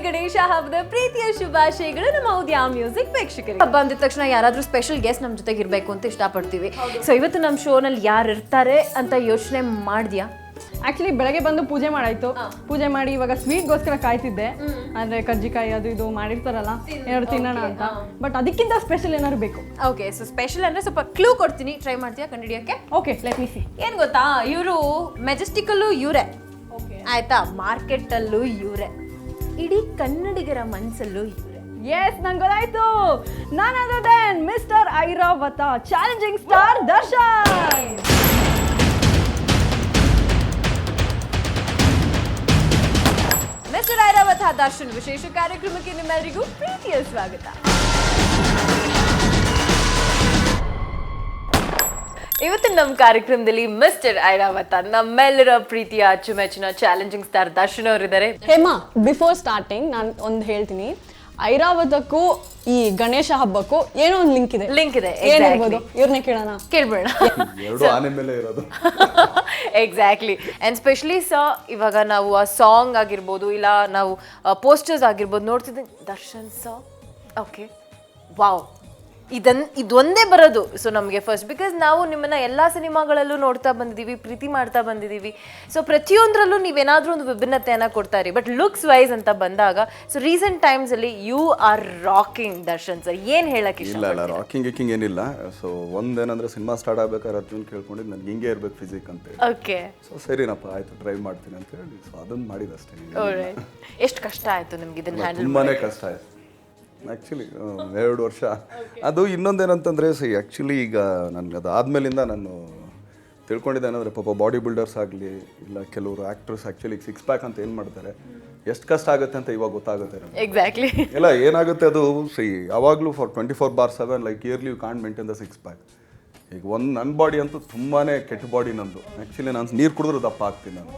ಗಣೇಶ ಹಬ್ಬದ ಪ್ರೀತಿಯ ಶುಭಾಶಯಗಳು ನಮ್ಮ ಉದ್ಯಾ ಮ್ಯೂಸಿಕ್ ವೀಕ್ಷಕರಿಗೆ. ಹಬ್ಬ ಅಂದ ತಕ್ಷಣ ಯಾರಾದ್ರೂ ಸ್ಪೆಷಲ್ ಗೆಸ್ಟ್ ನಮ್ಮ ಜೊತೆಗೆ ಇರಬೇಕು ಅಂತ ಇಷ್ಟಪಡ್ತೀವಿ. ಸೊ ಇವತ್ತು ನಮ್ಮ ಶೋನಲ್ಲಿ ಯಾರು ಇರ್ತಾರೆ ಅಂತ ಯೋಚನೆ ಮಾಡಿದ್ಯಾ? ಆಕ್ಚುಲಿ ಬೆಳಗ್ಗೆ ಬಂದು ಪೂಜೆ ಮಾಡಾಯ್ತು. ಪೂಜೆ ಮಾಡಿ ಇವಾಗ ಸ್ವೀಟ್ಗೋಸ್ಕರ ಕಾಯ್ತಿದ್ದೆ. ಅಂದ್ರೆ ಕಜ್ಜಿಕಾಯಿ ಅದು ಇದು ಮಾಡಿರ್ತಾರಲ್ಲ, ಏನಾದ್ರು ತಿನ್ನೋಣ ಅಂತ. ಬಟ್ ಅದಕ್ಕಿಂತ ಸ್ಪೆಷಲ್ ಏನಾದ್ರು ಬೇಕು. ಓಕೆ, ಸೊ ಸ್ಪೆಷಲ್ ಅಂದ್ರೆ ಸ್ವಲ್ಪ ಕ್ಲೂ ಕೊಡ್ತೀನಿ, ಟ್ರೈ ಮಾಡ್ತೀಯಾ ಕಂಡುಹಿಡಿಯೋಕೆ? Okay, let me see. ಏನ್ ಗೊತ್ತಾ, ಇವರು ಮೆಜೆಸ್ಟಿಕಲ್ಲೂ ಇವರೇ, ಆಯ್ತಾ, ಮಾರ್ಕೆಟ್ ಅಲ್ಲೂ ಇವರೇ, ಇಡೀ ಕನ್ನಡಿಗರ ಮನಸ್ಸಲ್ಲೂ ಇವರೇ. ಎಸ್, ನಂಗೆ ಗೊತ್ತಾಯ್ತು. None other than Mister Airavata, challenging star Darshan. Mister Airavata Darshan ವಿಶೇಷ ಕಾರ್ಯಕ್ರಮಕ್ಕೆ ನಿಮ್ಮೆಲ್ಲರಿಗೂ ಪ್ರೀತಿಯ ಸ್ವಾಗತ. ಇವತ್ತಿನ ನಮ್ಮ ಕಾರ್ಯಕ್ರಮದಲ್ಲಿ ಮಿಸ್ಟರ್ ಐರಾವತ, ನಮ್ಮೆಲ್ಲರ ಪ್ರೀತಿಯ ಅಚ್ಚುಮೆಚ್ಚಿನ ಚಾಲೆಂಜಿಂಗ್ ಸ್ಟಾರ್ ದರ್ಶನ್ ಅವರಿದ್ದಾರೆ. ಹೇಮಾ, ಬಿಫೋರ್ ಸ್ಟಾರ್ಟಿಂಗ್ ನಾನು ಒಂದು ಹೇಳ್ತೀನಿ. ಐರಾವತಕ್ಕೂ ಈ ಗಣೇಶ ಹಬ್ಬಕ್ಕೂ ಏನೋ ಒಂದು ಲಿಂಕ್ ಇದೆ. ಏನಿರ್ಬೋದು? ಇವ್ರನ್ನೇ ಕೇಳಬೇಡ. ಎಕ್ಸಾಕ್ಟ್ಲಿ. ಅಂಡ್ ಸ್ಪೆಷಲಿ ಇವಾಗ ನಾವು ಆ ಸಾಂಗ್ ಆಗಿರ್ಬೋದು, ಇಲ್ಲ ನಾವು ಪೋಸ್ಟರ್ಸ್ ಆಗಿರ್ಬೋದು ನೋಡ್ತಿದ್ದೆ, ದರ್ಶನ್ ಓಕೆ, ವಾವ್, ಇದೊಂದೇ ಬರೋದು. ಸೊ ನಮಗೆ ಫಸ್ಟ್, ಬಿಕಾಸ್ ನಾವು ನಿಮ್ಮನ್ನ ಎಲ್ಲ ಸಿನಿಮಾಗಳಲ್ಲೂ ನೋಡ್ತಾ ಬಂದಿದ್ದೀವಿ, ಪ್ರೀತಿ ಮಾಡ್ತಾ ಬಂದಿದ್ದೀವಿ. ಸೊ ಪ್ರತಿಯೊಂದರಲ್ಲೂ ನೀವೇನಾದ್ರೂ ಒಂದು ವಿಭಿನ್ನತೆಯನ್ನು ಕೊಡ್ತಾರೆ. ಬಟ್ ಲುಕ್ಸ್ ವೈಸ್ ಅಂತ ಬಂದಾಗ, ಸೊ ರೀಸೆಂಟ್ ಟೈಮ್ಸ್ ಅಲ್ಲಿ you are rocking Darshan sir. ಏನ್ ಹೇಳಕ್ ಇಷ್ಟ? ಇಲ್ಲ, ರಾಕಿಂಗ್ ಏನಿಲ್ಲ. ಸೊ ಒಂದೇನಂದ್ರೆ ಸಿನಿಮಾ ಸ್ಟಾರ್ಟ್ ಆಗ್ಬೇಕಾದ್ರೆ ಅರ್ಜುನ್ ಕೇಳ್ಕೊಂಡಿದ್ದು ನನ್ಗೆ ಹಿಂಗೆ ಇರ್ಬೇಕು ಫಿಸಿಕ್ ಅಂತ. ಓಕೆ, ಸೊ ಸರಿನಪ್ಪ ಆಯ್ತು, ಟ್ರೈ ಮಾಡ್ತೀನಿ ಅಂತ ಹೇಳಿ ಸೊ ಅದನ್ನ ಮಾಡಿದಷ್ಟೇ. ಎಷ್ಟು ಕಷ್ಟ ಆಯ್ತು ನಿಮ್ಗೆ ಇದನ್ನ ಹ್ಯಾಂಡಲ್? ತುಂಬಾನೇ ಕಷ್ಟ ಆಯ್ತು ಆ್ಯಕ್ಚುಲಿ. 2 ವರ್ಷ. ಅದು ಇನ್ನೊಂದೇನಂತಂದರೆ ಆ್ಯಕ್ಚುಲಿ ಈಗ ನನಗೆ ಅದಾದ್ಮೇಲಿಂದ ನಾನು ತಿಳ್ಕೊಂಡಿದ್ದೆ ಏನಂದರೆ, ಪಾಪ ಬಾಡಿ ಬಿಲ್ಡರ್ಸ್ ಆಗಲಿ ಇಲ್ಲ ಕೆಲವರು ಆ್ಯಕ್ಟರ್ಸ್ ಆ್ಯಕ್ಚುಲಿ 6 ಪ್ಯಾಕ್ ಅಂತ ಏನು ಮಾಡ್ತಾರೆ, ಎಷ್ಟು ಕಷ್ಟ ಆಗುತ್ತೆ ಅಂತ ಇವಾಗ ಗೊತ್ತಾಗುತ್ತೆ ನಮಗೆ. ಎಕ್ಸಾಕ್ಟ್ಲಿ. ಇಲ್ಲ, ಏನಾಗುತ್ತೆ ಅದು ಯಾವಾಗಲೂ for 24/7 like early you can't maintain the 6 pack. ಈಗ ನನ್ನ ಬಾಡಿ ಅಂತೂ ತುಂಬಾ ಕೆಟ್ಟ ಬಾಡಿ ನಂದು. ಆ್ಯಕ್ಚುಲಿ ನಾನು ನೀರು ಕುಡಿದ್ರೆ ದಪ್ಪ ಆಗ್ತೀನಿ ನಾನು.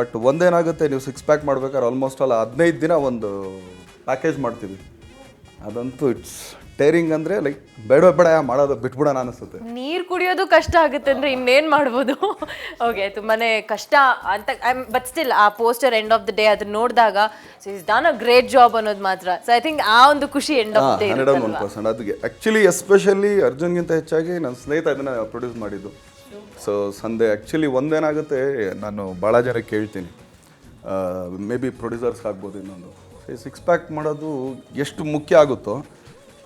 ಬಟ್ ಒಂದೇನಾಗುತ್ತೆ, ನೀವು 6 ಪ್ಯಾಕ್ ಮಾಡ್ಬೇಕಾದ್ರೆ ಆಲ್ಮೋಸ್ಟ್ ಅಲ್ಲ 15 ದಿನ ಒಂದು ಪ್ಯಾಕೇಜ್ ಮಾಡ್ತೀವಿ. ಅದಂತೂ ಇಟ್ಸ್ ಟೇರಿಂಗ್. ಅಂದರೆ ಲೈಕ್ ಬೇಡ ಮಾಡೋದು ಬಿಟ್ಬಿಡೋಣ ಅನಿಸುತ್ತೆ. ನೀರು ಕುಡಿಯೋದು ಕಷ್ಟ ಆಗುತ್ತೆ ಅಂದರೆ ಇನ್ನೇನು ಮಾಡ್ಬೋದು. ಓಕೆ, ತುಂಬಾನೇ ಕಷ್ಟ ಅಂತ. ಬಟ್ ಸ್ಟಿಲ್ ಆ poster end of the day ಅದನ್ನ ನೋಡಿದಾಗ so is done a great job ಅನ್ನೋದು ಮಾತ್ರ. ಸೊ ಐ ಥಿಂಕ್ ಆ ಒಂದು ಖುಷಿ ಎಂಡ್ ಆಫ್ ದ ಡೇ 101%. ಅದಕ್ಕೆ ಆ್ಯಕ್ಚುಲಿ ಎಸ್ಪೆಷಲಿ ಅರ್ಜುನ್ಗಿಂತ ಹೆಚ್ಚಾಗಿ ನನ್ನ ಸ್ನೇಹಿತ ಇದನ್ನು ಪ್ರೊಡ್ಯೂಸ್ ಮಾಡಿದ್ದು. ಸೊ ಸಂದೆ ಆ್ಯಕ್ಚುಲಿ ಒಂದೇನಾಗುತ್ತೆ, ನಾನು ಭಾಳ ಜನ ಕೇಳ್ತೀನಿ, ಮೇ ಬಿ ಪ್ರೊಡ್ಯೂಸರ್ಸ್ ಆಗ್ಬೋದು ಇನ್ನೊಂದು, 6 ಪ್ಯಾಕ್ ಮಾಡೋದು ಎಷ್ಟು ಮುಖ್ಯ ಆಗುತ್ತೋ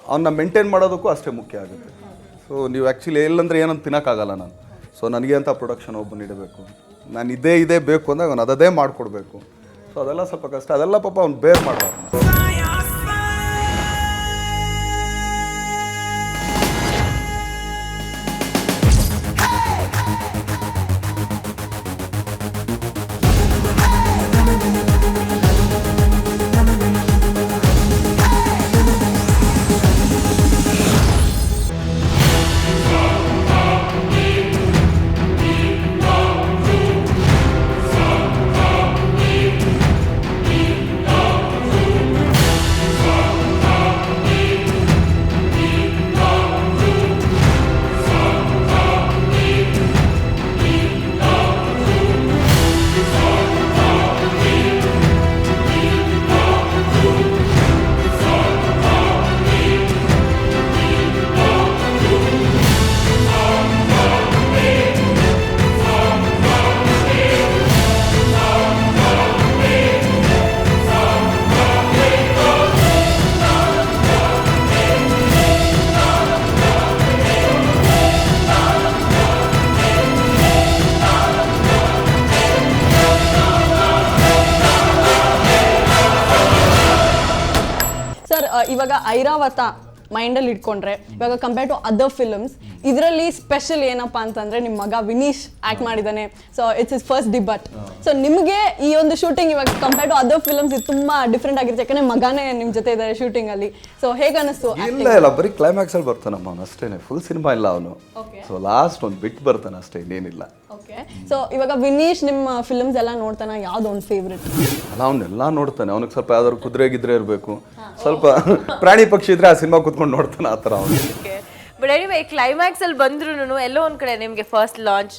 ಅವನ್ನ ಮೇಂಟೈನ್ ಮಾಡೋದಕ್ಕೂ ಅಷ್ಟೇ ಮುಖ್ಯ ಆಗುತ್ತೆ. ಸೊ ನೀವು ಆ್ಯಕ್ಚುಲಿ ಎಲ್ಲಂದ್ರೆ ಏನಂತ ತಿನ್ನೋಕ್ಕಾಗಲ್ಲ ನಾನು. ಸೊ ನನಗೆ ಅಂತ ಪ್ರೊಡಕ್ಷನ್ ಒಬ್ಬ ನೀಡಬೇಕು, ನಾನು ಇದೇ ಬೇಕು ಅಂದಾಗ ಅವ್ನು ಅದೇ ಮಾಡಿಕೊಡ್ಬೇಕು. ಸೊ ಅದೆಲ್ಲ ಸ್ವಲ್ಪ ಕಷ್ಟ. ಅದೆಲ್ಲ ಪಾಪ ಅವ್ನು ಬೇರ್ ಮಾಡಬಾರ್ದು. ಇವಾಗ ಐರಾವತ ಮೈಂಡಲ್ಲಿ ಇಟ್ಕೊಂಡ್ರೆ, ಇವಾಗ ಕಂಪೇರ್ ಟು ಅದರ್ ಫಿಲ್ಮ್ಸ್, ಇದರಲ್ಲಿ ಸ್ಪೆಷಲ್ ಏನಪ್ಪಾ ಅಂತಂದ್ರೆ ನಿಮ್ಮ ಮಗ ವಿನೀಶ್ ಆಕ್ಟ್ ಮಾಡಿದ್ದಾನೆ. So it's is first debut. So ನಿಮಗೆ ಈ ಒಂದು ಶೂಟಿಂಗ್ ಇವಾಗ ಕಂಪೇರ್ ಟು ಅದರ್ ಫಿಲ್ಮ್ಸ್ ಇದು ತುಂಬಾ ಡಿಫ್ರೆಂಟ್ ಆಗಿರುತ್ತೆ, ಯಾಕಂದ್ರೆ ಮಗನೇ ನಿಮ್ಮ ಜೊತೆ ಇದ್ದಾರೆ ಶೂಟಿಂಗ್ ಅಲ್ಲಿ. ಸೊ ಹೇಗೆ ಅನಿಸ್ತು? ಇಲ್ಲ, ಬರೀ ಕ್ಲೈಮ್ಯಾಕ್ಸ್ ಅಲ್ಲಿ ಬರ್ತಾನಮ್ಮ ಅವನು ಅಷ್ಟೇನೆ, ಫುಲ್ ಸಿನಿಮಾ ಇಲ್ಲ ಅವನು. ಸೊ ಲಾಸ್ಟ್ ಒಂದು ಬಿಟ್ ಬರ್ತಾನೆ ಅಷ್ಟೇ, ಇನ್ನೇನಿಲ್ಲ. ಓಕೆ, ಸೊ ಇವಾಗ ವಿನೀಶ್ ನಿಮ್ಮ ಫಿಲ್ಮ್ಸ್ ಎಲ್ಲ ನೋಡ್ತಾನ, ಯಾವ್ದು ಒಂದು ಫೇವ್ರೆಟ್? ಅಲ್ಲ, ಅವನ್ನೆಲ್ಲ ನೋಡ್ತಾನೆ. ಅವನಿಗೆ ಸ್ವಲ್ಪ ಯಾವ್ದಾದ್ರು ಕುದುರೆ ಗಿದ್ರೆ ಇರಬೇಕು, ಸ್ವಲ್ಪ ಪ್ರಾಣಿ ಪಕ್ಷಿ ಇದ್ರೆ ಆ ಸಿನಿಮಾ ಕುತ್ಕೊಂಡು ನೋಡ್ತಾನೆ, ಆ ಥರ ಅವನು. ಬಟ್ ಎನಿವೇ ಕ್ಲೈಮ್ಯಾಕ್ಸ್ ಅಲ್ಲಿ ಬಂದ್ರು ಎಲ್ಲೋ ಒಂದ್ ಕಡೆ ನಿಮ್ಗೆ ಫಸ್ಟ್ ಲಾಂಚ್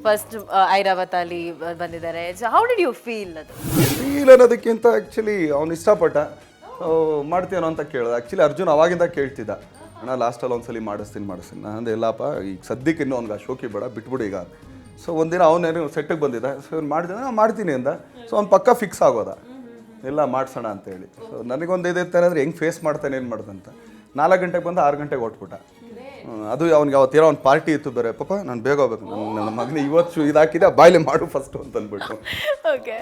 ಫಸ್ಟ್ ಐರಾವತ ಅಲ್ಲಿ ಬಂದಿದ್ದಾರೆ. So how did you feel ಅದು? ಫೀಲ್ ಅನ್ನೋದಕ್ಕಿಂತ ಆ್ಯಕ್ಚುಲಿ ಅವ್ನು ಇಷ್ಟಪಟ್ಟ ಮಾಡ್ತೀನೋ ಅಂತ ಕೇಳಿದ. ಆ್ಯಕ್ಚುಲಿ ಅರ್ಜುನ್ ಅವಾಗಿಂದ ಕೇಳ್ತಿದ್ದ, ಅಣ್ಣ ಲಾಸ್ಟಲ್ಲಿ ಒಂದ್ಸಲಿ ಮಾಡಿಸ್ತೀನಿ ನಾನು ಅಂದೆ ಇಲ್ಲಪ್ಪ ಈಗ ಸದ್ಯಕ್ಕೆ ಇನ್ನೂ ಅವ್ನಿಗೆ ಆ ಶೋಕಿ ಬೇಡ, ಬಿಟ್ಬಿಡು ಈಗ. ಸೊ ಒಂದಿನ ಅವನೇನು ಸೆಟ್ಟಿಗೆ ಬಂದಿದ್ದ, ಸೊ ಇವ್ನು ಮಾಡಿದ ಮಾಡ್ತೀನಿ ಅಂದ. ಸೊ ಅವ್ನು ಪಕ್ಕ ಫಿಕ್ಸ್ ಆಗೋದ, ಇಲ್ಲ ಮಾಡ್ಸೋಣ ಅಂತೇಳಿ. ಸೊ ನನಗೊಂದು ಇದಿತ್ತು ಅಂದರೆ ಹೆಂಗೆ ಫೇಸ್ ಮಾಡ್ತಾನೆ ಏನು ಮಾಡ್ದಂತ. 4 ಗಂಟೆಗೆ ಬಂದು 6 ಗಂಟೆಗೆ ಹೊಟ್ಬಿಟ್ಟ. ಅದು ಅವ್ನಿಗೆ ಅವತ್ತಿರೋ ಒಂದು ಪಾರ್ಟಿ ಇತ್ತು ಬೇರೆ. ಪಾಪ ನಾನು ಬೇಗ ಹೋಗ್ಬೇಕು, ನನ್ನ ಮಗನಿಗೆ ಇವತ್ತು ಇದಾಕಿದೆ ಬಾಯ್ಲೆ ಮಾಡು ಫಸ್ಟು ಅಂತ ಅಂದ್ಬಿಟ್ಟು. Okay,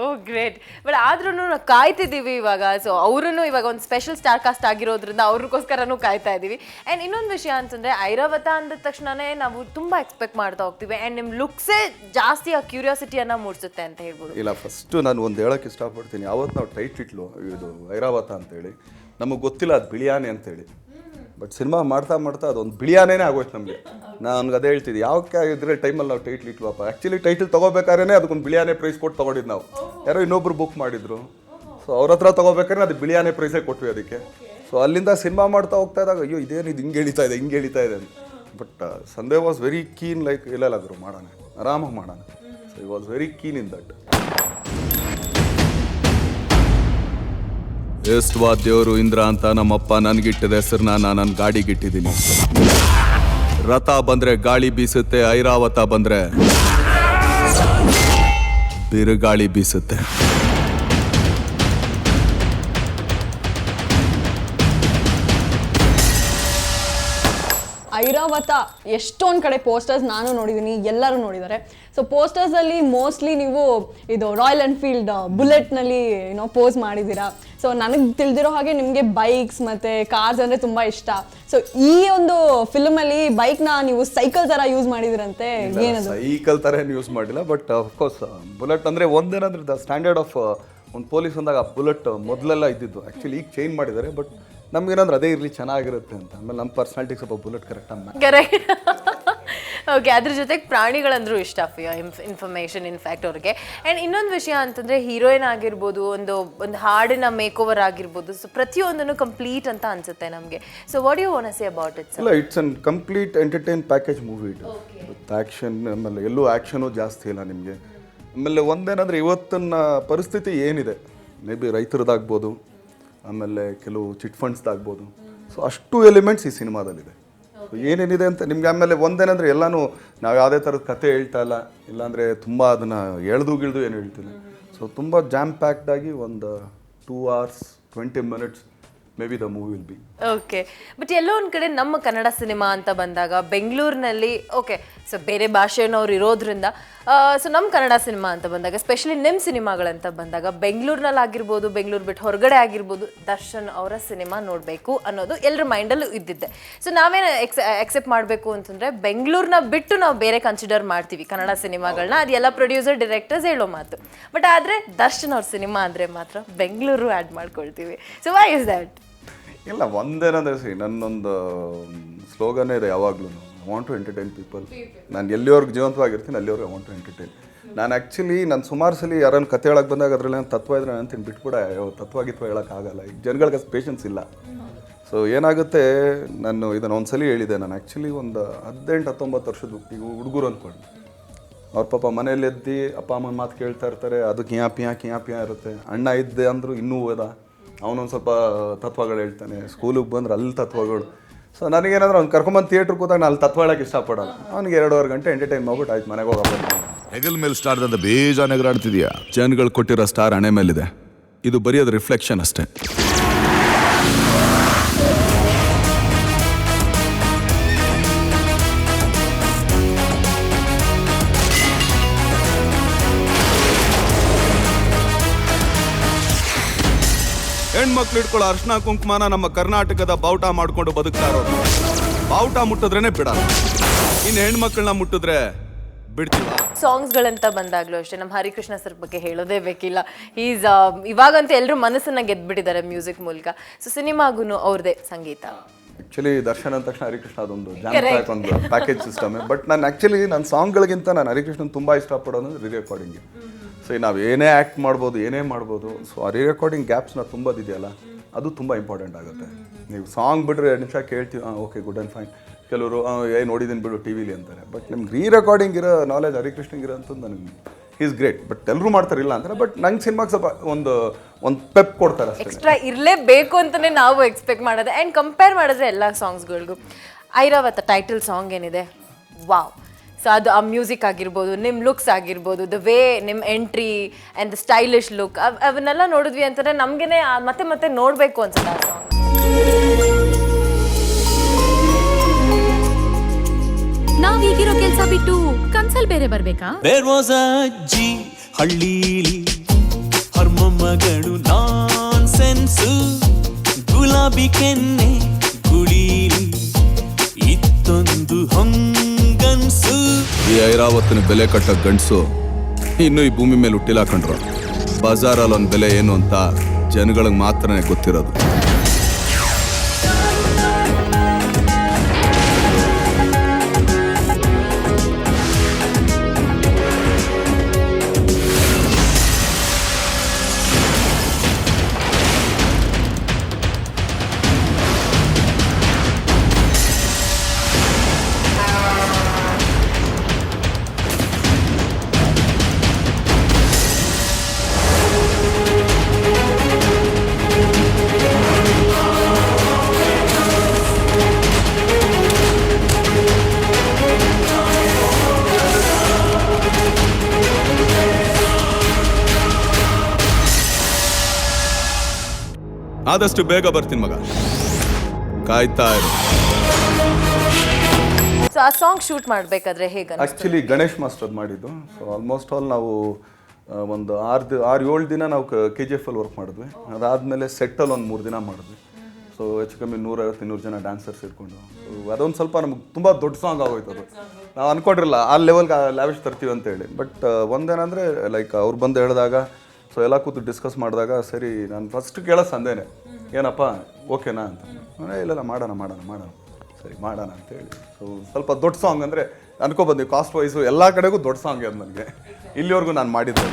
O great. ಬಟ್ ಆದ್ರೂ ಕಾಯ್ತಿದ್ದೀವಿ ಇವಾಗ. ಸೊ ಅವ್ರೂ ಇವಾಗ ಒಂದು ಸ್ಪೆಷಲ್ ಸ್ಟಾರ್ ಕಾಸ್ಟ್ ಆಗಿರೋದ್ರಿಂದ ಅವ್ರಿಗೋಸ್ಕರನೂ ಕಾಯ್ತಾ ಇದ್ದೀವಿ. ಆ್ಯಂಡ್ ಇನ್ನೊಂದು ವಿಷಯ ಅಂತಂದರೆ ಐರಾವತ ಅಂದ ತಕ್ಷಣವೇ ನಾವು ತುಂಬ ಎಕ್ಸ್ಪೆಕ್ಟ್ ಮಾಡ್ತಾ ಹೋಗ್ತೀವಿ. ಆ್ಯಂಡ್ ನಿಮ್ಮ ಲುಕ್ಸೇ ಜಾಸ್ತಿ ಆ ಕ್ಯೂರಿಯಾಸಿಟಿಯನ್ನು ಮೂಡಿಸುತ್ತೆ ಅಂತ ಹೇಳ್ಬೋದು. ಇಲ್ಲ, ಫಸ್ಟು ನಾನು ಒಂದು ಹೇಳೋಕ್ಕೆ ಇಷ್ಟಪಡ್ತೀನಿ. ಯಾವತ್ತು ನಾವು ಟೈಟ್ಲು ಇದು ಐರಾವತ ಅಂತೇಳಿ ನಮಗೆ ಗೊತ್ತಿಲ್ಲ ಅದು ಬಿಳಿಯಾನೆ ಅಂತೇಳಿ. ಬಟ್ ಸಿನಿಮಾ ಮಾಡ್ತಾ ಅದೊಂದು ಬಿಳಿಯಾನೇ ಆಗೋಯ್ತು ನಮಗೆ. ನಾನು ಅದೇ ಹೇಳ್ತಿದ್ದೆ, ಯಾವಕ್ಕೆ ಇದ್ರೆ ಟೈಮಲ್ಲಿ ನಾವು ಟೈಟ್ಲ್ ಇಟ್ವಪ್ಪ. ಆ್ಯಕ್ಚುಲಿ ಟೈಟ್ಲ್ ತೊಗೋಬೇಕಾದ್ರೆ ಅದಕ್ಕೊಂದು ಬಿಳಿಯಾನೆ ಪ್ರೈಸ್ ಕೊಟ್ಟು ತೊಗೊಂಡಿದ್ದು ನಾವು. ಯಾರೋ ಇನ್ನೊಬ್ರು ಬುಕ್ ಮಾಡಿದ್ರು. ಸೊ ಅವ್ರ ಹತ್ರ ತೊಗೋಬೇಕಾದ್ರೆ ಅದು ಬಿಳಿಯಾನೆ ಪ್ರೈಸೇ ಕೊಟ್ವಿ ಅದಕ್ಕೆ. ಸೊ ಅಲ್ಲಿಂದ ಸಿನಿಮಾ ಮಾಡ್ತಾ ಹೋಗ್ತಾ ಇದ್ದಾಗ ಅಯ್ಯೋ ಇದೇನು ಇದು ಹಿಂಗೆ ಎಳಿತಾ ಇದೆ ಅಂತ. But Sunday was very keen, like ಇಲ್ಲ ಗುರು ಮಾಡೋಣ, ಆರಾಮಾಗಿ ಮಾಡೋಣ. ಸೊ ಈ was very keen in that. ಎಷ್ಟವಾ ದೇವರು ಇಂದ್ರ ಅಂತ ನಮ್ಮಪ್ಪ ನನಗಿಟ್ಟಿದ ಹೆಸರನ್ನ ನಾನು ನನ್ನ ಗಾಡಿಗಿಟ್ಟಿದ್ದೀನಿ. ರಥ ಬಂದ್ರೆ ಗಾಳಿ ಬೀಸುತ್ತೆ, ಐರಾವತ ಬಂದ್ರೆ ಬಿರುಗಾಳಿ ಬೀಸುತ್ತೆ. ಐರಾವತ ಎಷ್ಟೊಂದು ಕಡೆ ಪೋಸ್ಟರ್ಸ್ ನಾನು ನೋಡಿದ್ದೀನಿ, ಎಲ್ಲರೂ ನೋಡಿದ್ದಾರೆ. ಸೊ ಪೋಸ್ಟರ್ಸಲ್ಲಿ ಮೋಸ್ಟ್ಲಿ ನೀವು ಇದು ರಾಯಲ್ ಎನ್ಫೀಲ್ಡ್ ಬುಲೆಟ್ನಲ್ಲಿ ಪೋಸ್ ಮಾಡಿದ್ದೀರಾ. ಸೊ ನನಗೆ ತಿಳಿದಿರೋ ಹಾಗೆ ನಿಮಗೆ ಬೈಕ್ಸ್ ಮತ್ತು ಕಾರ್ಸ್ ಅಂದರೆ ತುಂಬ ಇಷ್ಟ. ಸೊ ಈ ಒಂದು ಫಿಲ್ಮಲ್ಲಿ ಬೈಕ್ನ ನೀವು ಸೈಕಲ್ ಥರ ಯೂಸ್ ಮಾಡಿದಿರಂತೆ, ಏನದು? ಸೈಕಲ್ ಥರ ಏನು ಯೂಸ್ ಮಾಡಿಲ್ಲ, ಬಟ್ ಅಫ್ಕೋರ್ಸ್ ಬುಲೆಟ್ ಅಂದರೆ ಒಂದೇನಂದ್ರೆ ದ ಸ್ಟ್ಯಾಂಡರ್ಡ್ ಆಫ್ ಒಂದು ಪೊಲೀಸ್ ಅಂದಾಗ ಆ ಬುಲೆಟ್ ಮೊದಲೆಲ್ಲ ಇದ್ದಿದ್ದು. ಆ್ಯಕ್ಚುಲಿ ಈಗ ಚೇಂಜ್ ಮಾಡಿದ್ದಾರೆ, ಬಟ್ ನಮ್ಗೇನಂದ್ರೆ ಅದೇ ಇರಲಿ, ಚೆನ್ನಾಗಿರುತ್ತೆ ಅಂತ. ಆಮೇಲೆ ನಮ್ಮ ಪರ್ಸ್ನಾಲಿಟಿಗೆ ಸ್ವಲ್ಪ ಬುಲೆಟ್ ಕರೆಕ್ಟ್. ಓಕೆ, ಅದ್ರ ಜೊತೆಗೆ ಪ್ರಾಣಿಗಳಂದ್ರೂ ಇಷ್ಟ ಇನ್ಫಾರ್ಮೇಷನ್ ಇನ್ಫ್ಯಾಕ್ಟ್ ಅವ್ರಿಗೆ. ಆ್ಯಂಡ್ ಇನ್ನೊಂದು ವಿಷಯ ಅಂತಂದರೆ ಹೀರೋಯಿನ್ ಆಗಿರ್ಬೋದು, ಒಂದು ಹಾಡಿನ ಮೇಕ್ ಓವರ್ ಆಗಿರ್ಬೋದು. ಸೊ ಪ್ರತಿಯೊಂದನ್ನು ಕಂಪ್ಲೀಟ್ ಅಂತ ಅನ್ಸುತ್ತೆ ನಮಗೆ. So what you want to say about it? ಇಲ್ಲ, it's an complete entertain package movie ಇದು. ವಿತ್ ಆ್ಯಕ್ಷನ್, ಆಮೇಲೆ ಎಲ್ಲೂ ಆ್ಯಕ್ಷನು ಜಾಸ್ತಿ ಇಲ್ಲ ನಿಮಗೆ. ಆಮೇಲೆ ಒಂದೇನಂದರೆ ಇವತ್ತಿನ ಪರಿಸ್ಥಿತಿ ಏನಿದೆ, ಮೇ ಬಿ ರೈತರದ್ದಾಗ್ಬೋದು, ಆಮೇಲೆ ಕೆಲವು ಚಿಟ್ ಫಂಡ್ಸ್ದಾಗ್ಬೋದು. ಸೊ ಅಷ್ಟು ಎಲಿಮೆಂಟ್ಸ್ ಈ ಸಿನಿಮಾದಲ್ಲಿದೆ. ಏನೇನಿದೆ ಅಂತ ನಿಮ್ಗೆ. ಆಮೇಲೆ ಒಂದೇನಂದರೆ ಎಲ್ಲನೂ ನಾವು ಯಾವುದೇ ಥರದ ಕತೆ ಹೇಳ್ತಾ ಇಲ್ಲ, ಇಲ್ಲಾಂದರೆ ತುಂಬ ಅದನ್ನು ಗಿಳ್ದು ಏನು ಹೇಳ್ತಿಲ್ಲ. ಸೊ ತುಂಬ ಜಾಮ್ ಪ್ಯಾಕ್ಡಾಗಿ ಒಂದು 2 hours 20 minutes maybe the movie will be. Okay, but ಎಲ್ಲೋ ಒಂದು ಕಡೆ ನಮ್ಮ ಕನ್ನಡ ಸಿನಿಮಾ ಅಂತ ಬಂದಾಗ ಬೆಂಗಳೂರಿನಲ್ಲಿ ಓಕೆ, ಸೊ ಬೇರೆ ಭಾಷೆಯವ್ರು ಇರೋದ್ರಿಂದ ಸೊ ನಮ್ಮ ಕನ್ನಡ ಸಿನಿಮಾ ಅಂತ ಬಂದಾಗ, ಸ್ಪೆಷಲಿ ನಿಮ್ಮ ಸಿನಿಮಾಗಳಂತ ಬಂದಾಗ ಬೆಂಗಳೂರಿನಲ್ಲಿ ಆಗಿರ್ಬೋದು, ಬೆಂಗಳೂರು ಬಿಟ್ಟು ಹೊರಗಡೆ ಆಗಿರ್ಬೋದು, ದರ್ಶನ್ ಅವರ ಸಿನಿಮಾ ನೋಡಬೇಕು ಅನ್ನೋದು ಎಲ್ಲರ ಮೈಂಡಲ್ಲೂ ಇದ್ದಿದ್ದೆ. ಸೊ ನಾವೇನು ಎಕ್ಸೆಪ್ಟ್ ಮಾಡಬೇಕು ಅಂತಂದರೆ ಬೆಂಗಳೂರನ್ನ ಬಿಟ್ಟು ನಾವು ಬೇರೆ ಕನ್ಸಿಡರ್ ಮಾಡ್ತೀವಿ ಕನ್ನಡ ಸಿನಿಮಾಗಳನ್ನ. ಅದು ಎಲ್ಲ ಪ್ರೊಡ್ಯೂಸರ್ ಡೈರೆಕ್ಟರ್ಸ್ ಹೇಳೋ ಮಾತು. ಬಟ್ ಆದರೆ ದರ್ಶನ್ ಅವ್ರ ಸಿನಿಮಾ ಅಂದರೆ ಮಾತ್ರ ಬೆಂಗಳೂರು ಆ್ಯಡ್ ಮಾಡ್ಕೊಳ್ತೀವಿ. So why is that? ಇಲ್ಲ, ಒಂದೇನಂದರೆ ನನ್ನೊಂದು ಸ್ಲೋಗನ್ನೇ ಇದೆ ಯಾವಾಗಲೂ, I want to entertain people. ನಾನು ಎಲ್ಲಿವರೆಗೂ ಜೀವಂತವಾಗಿರ್ತೀನಿ ಅಲ್ಲಿವರೆಗೂ ಐ ವಾಂಟ್ ಟು ಎಂಟರ್ಟೈನ್. ನಾನು ಆ್ಯಕ್ಚುಲಿ ನಾನು ಸುಮಾರು ಸಲ ಯಾರನ್ನು ಕತೆ ಹೇಳಕ್ಕೆ ಬಂದಾಗ ಅದರಲ್ಲಿ ನಾನು ತತ್ವ ಇದ್ರೆ ಅಂತೀನಿ, ಬಿಟ್ಬಿಡ ತತ್ವಗಿತ್ವ ಹೇಳೋಕ್ಕಾಗಲ್ಲ. ಈಗ ಜನಗಳಿಗೆ ಅಷ್ಟು ಪೇಷನ್ಸ್ ಇಲ್ಲ. ಸೊ ಏನಾಗುತ್ತೆ, ನಾನು ಇದನ್ನು ಒಂದು ಸಲ ಹೇಳಿದೆ. ನಾನು ಆ್ಯಕ್ಚುಲಿ ಒಂದು 18-19 ವರ್ಷದ ಹುಡುಗರು ಅಂದ್ಕೊಂಡು ಅವ್ರ ಪಾಪ ಮನೇಲಿ ಎದ್ದು ಅಪ್ಪ ಅಮ್ಮನ ಮಾತು ಕೇಳ್ತಾ ಇರ್ತಾರೆ. ಅದು ಕಿಯಾ ಪಿಯಾ ಇರುತ್ತೆ. ಅಣ್ಣ ಇದ್ದೆ ಅಂದರು ಇನ್ನೂ ಓದ, ಅವನೊಂದು ಸ್ವಲ್ಪ ತತ್ವಗಳು ಹೇಳ್ತಾನೆ. ಸ್ಕೂಲಿಗೆ ಬಂದ್ರೆ ಅಲ್ಲಿ ತತ್ವಗಳು. ಸೊ ನನಗೇನಾದ್ರೂ ಅವ್ನು ಕರ್ಕೊಂಬಂದು ಥಿಯೇಟ್ರ್ ಕೂತಾಗ ನಾನು ಅಲ್ಲಿ ತತ್ವ ಹೇಳೋಕ್ಕೆ ಇಷ್ಟಪಡೋಲ್ಲ. ಅವ್ನಿಗೆ 2.5 ಗಂಟೆ ಎಂಟರ್ಟೈನ್ ಮಾಡ್ಬಿಟ್ಟು ಆಯ್ತು ಮನೆಗೆ ಹೋಗಲ್ಲ. ಹೆಗಲ್ ಮೇಲೆ ಸ್ಟಾರ್ ಅಂತ ಬೇಜಾನ್ ಎಗರಾಡ್ತಿದ್ಯಾ? ಜನಗಳು ಕೊಟ್ಟಿರೋ ಸ್ಟಾರ್ ಹಣೆ ಮೇಲಿದೆ, ಇದು ಬರೀ ಅದು ರಿಫ್ಲೆಕ್ಷನ್ ಅಷ್ಟೇ. ಹೆಣ್ಮಕ್ಳು ಇಟ್ಕೊಳ್ಳೋ ಅರ್ಶನ ಕುಂಕುಮನ ನಮ್ಮ ಕರ್ನಾಟಕದ ಬಾವುಟ ಮಾಡ್ಕೊಂಡು ಬದುಕ್ತಾ ಇರೋದು. ಬಾವುಟ ಮುಟ್ಟಿದ್ರೇನೆ ಬಿಡಲ್ಲ, ಇನ್ನು ಹೆಣ್ಮಕ್ಳನ್ನ ಮುಟ್ಟಿದ್ರೆ ಬಿಡ್ತೀವ. ಸಾಂಗ್ಸ್ಗಳಂತ ಬಂದಾಗಲೂ ಅಷ್ಟೇ ನಮ್ಮ ಹರಿಕೃಷ್ಣ ಸರ್ ಬಗ್ಗೆ ಹೇಳೋದೇ ಬೇಕಿಲ್ಲ. ಈಸ್ ಇವಾಗಂತೂ ಎಲ್ಲರೂ ಮನಸ್ಸನ್ನ ಗೆದ್ಬಿಟ್ಟಿದ್ದಾರೆ ಮ್ಯೂಸಿಕ್ ಮೂಲಕ. ಸೊ ಸಿನಿಮಾಗೂ ಅವ್ರದ್ದೇ ಸಂಗೀತ. ಆ್ಯಕ್ಚುಲಿ ದರ್ಶನ್ ಅಂದ ತಕ್ಷಣ ಹರಿಕೃಷ್ಣ ಅದೊಂದು ಒಂದು ಪ್ಯಾಕೇಜ್ ಸಿಸ್ಟಮ್. ಬಟ್ ನಾನು ಆ್ಯಕ್ಚುಲಿ ನನ್ನ ಸಾಂಗ್ಗಳಿಗಿಂತ ನಾನು ಹರಿಕೃಷ್ಣನ್ ತುಂಬ ಇಷ್ಟಪಡೋದು ರೀ ರೆಕಾರ್ಡಿಂಗ್. ಸೊ ನಾವು ಏನೇ ಆ್ಯಕ್ಟ್ ಮಾಡ್ಬೋದು, ಏನೇ ಮಾಡ್ಬೋದು. ಸೊ ಆ ರೀ ರೆಕಾರ್ಡಿಂಗ್ ಗ್ಯಾಪ್ಸ್ನ ತುಂಬೋದಿದೆಯಲ್ಲ, ಅದು ತುಂಬ ಇಂಪಾರ್ಟೆಂಟ್ ಆಗುತ್ತೆ. ನೀವು ಸಾಂಗ್ ಬಿಟ್ಟರೆ 2 ನಿಮಿಷ ಕೇಳ್ತೀವಿ, ಓಕೆ ಗುಡ್ ಆ್ಯಂಡ್ ಫೈನ್. ಕೆಲವರು ನೋಡಿದ್ದೀನಿ ಬಿಡು ಟಿ ವಿಲಿ ಅಂತಾರೆ. ಬಟ್ ನಿಮ್ಗೆ ರೆಕಾರ್ಡಿಂಗ್ ಇರೋ ನಾಲೆಜ್ ಹರಿಕೃಷ್ಣಂಗೆ ಇರೋ ಅಂತಂದು ನನಗೆ ಈಸ್ ಗ್ರೇಟ್. ಬಟ್ ಎಲ್ಲರೂ ಮಾಡ್ತಾರಿಲ್ಲ ಅಂತಾರೆ, ಬಟ್ ನಂಗೆ ಸಿನಿಮಾಗೆ ಸ್ವಲ್ಪ ಒಂದು ಪೆಪ್ ಕೊಡ್ತಾರೆ ಅಷ್ಟೇ. ಎಕ್ಸ್ಟ್ರಾ ಇರಲೇಬೇಕು ಅಂತಲೇ ನಾವು ಎಕ್ಸ್ಪೆಕ್ಟ್ ಮಾಡೋದು. ಆ್ಯಂಡ್ ಕಂಪೇರ್ ಮಾಡಿದ್ರೆ ಎಲ್ಲ ಸಾಂಗ್ಸ್ಗಳಿಗೂ ಐರಾವತ ಟೈಟಲ್ ಸಾಂಗ್ ಏನಿದೆ, ವಾವ್. ಸೊ ಅದು ಆ ಮ್ಯೂಸಿಕ್ ಆಗಿರ್ಬೋದು, ನಿಮ್ಮ ಲುಕ್ಸ್ ಆಗಿರ್ಬೋದು, ದ ವೇ ನಿಮ್ಮ entry and the stylish look, ಅವನ್ನೆಲ್ಲ ನೋಡಿದ್ವಿ ಅಂತಂದರೆ ನಮಗೇ ಮತ್ತೆ ಮತ್ತೆ ನೋಡಬೇಕು ಅನ್ಸುತ್ತೆ ಆ ಸಾಂಗ್. ನಾವೀಗಿರೋ ಕೆಲಸ ಬಿಟ್ಟು ಕನ್ಸಲ್ ಬೇರೆ ಬರ್ಬೇಕಾ? There was a ಅಜ್ಜಿ ಹಳ್ಳೀಲಿ ಹರ್ಮಮ್ಮಗಳು ನಾನ್ಸೆನ್ಸು, ಗುಲಾಬಿ ಕೆನ್ನೆ ಗುಳೀಲಿ ಇತ್ತೊಂದು ಹೊಂಗನ್ಸು. ಈ ಐರಾವತನ ಬೆಲೆ ಕಟ್ಟ ಗಂಡಸು ಇನ್ನೂ ಈ ಭೂಮಿ ಮೇಲೆ ಹುಟ್ಟಿಲ್ಲ ಕಂಡ್ರು. ಬಜಾರಲ್ಲಿ ಒಂದು ಬೆಲೆ ಏನು ಅಂತ ಜನಗಳಿಗೆ ಮಾತ್ರನೇ ಗೊತ್ತಿರೋದು. ಆದಷ್ಟು ಬೇಗ ಬರ್ತೀನಿ ಮಗ, ಕಾಯ್ತಾ ಇರು. ಸೊ ಆ ಸಾಂಗ್ ಶೂಟ್ ಮಾಡಬೇಕಾದ್ರೆ ಹೇಗೆ? ಆ್ಯಕ್ಚುಲಿ ಗಣೇಶ್ ಮಾಸ್ಟರ್ ಮಾಡಿದ್ದು. ಸೊ ಆಲ್ಮೋಸ್ಟ್ ಆಲ್ ನಾವು ಒಂದು 6-7 ದಿನ ನಾವು KGF ಅಲ್ಲಿ ವರ್ಕ್ ಮಾಡಿದ್ವಿ. ಅದಾದಮೇಲೆ ಸೆಟ್ಟಲ್ಲಿ ಒಂದು 3 ದಿನ ಮಾಡಿದ್ವಿ. ಸೊ ಹೆಚ್ಚು ಕಮ್ಮಿ 150-200 ಜನ ಡ್ಯಾನ್ಸರ್ಸ್ ಇಟ್ಕೊಂಡು. ಸೊ ಅದೊಂದು ಸ್ವಲ್ಪ ನಮ್ಗೆ ತುಂಬ ದೊಡ್ಡ ಸಾಂಗ್ ಆಗೋಯ್ತು ಅದು. ನಾವು ಅಂದ್ಕೊಂಡಿರಲಿಲ್ಲ ಆ ಲೆವೆಲ್ಗೆ ಲ್ಯಾವಿಶ್ ತರ್ತೀವಿ ಅಂತೇಳಿ. ಬಟ್ ಒಂದೇನಂದರೆ ಲೈಕ್ ಅವ್ರು ಬಂದು ಹೇಳಿದಾಗ, ಸೊ ಎಲ್ಲ ಕೂತು ಡಿಸ್ಕಸ್ ಮಾಡಿದಾಗ, ಸರಿ ನಾನು ಫಸ್ಟ್ ಕೇಳೋ ಸಂದೇನೆ, ಏನಪ್ಪ ಓಕೆನಾ ಅಂತ. ಇಲ್ಲ ಮಾಡೋಣ ಸರಿ ಮಾಡೋಣ ಅಂತೇಳಿ. ಸೊ ಸ್ವಲ್ಪ ದೊಡ್ಡ ಸಾಂಗ್ ಅಂದರೆ ಅನ್ಕೊಬಂದ್ವಿ, ಕಾಸ್ಟ್ ವೈಸು ಎಲ್ಲ ಕಡೆಗೂ ದೊಡ್ಡ ಸಾಂಗ್ ಅದು ನನಗೆ ಇಲ್ಲಿವರೆಗೂ ನಾನು ಮಾಡಿದ್ದೆ.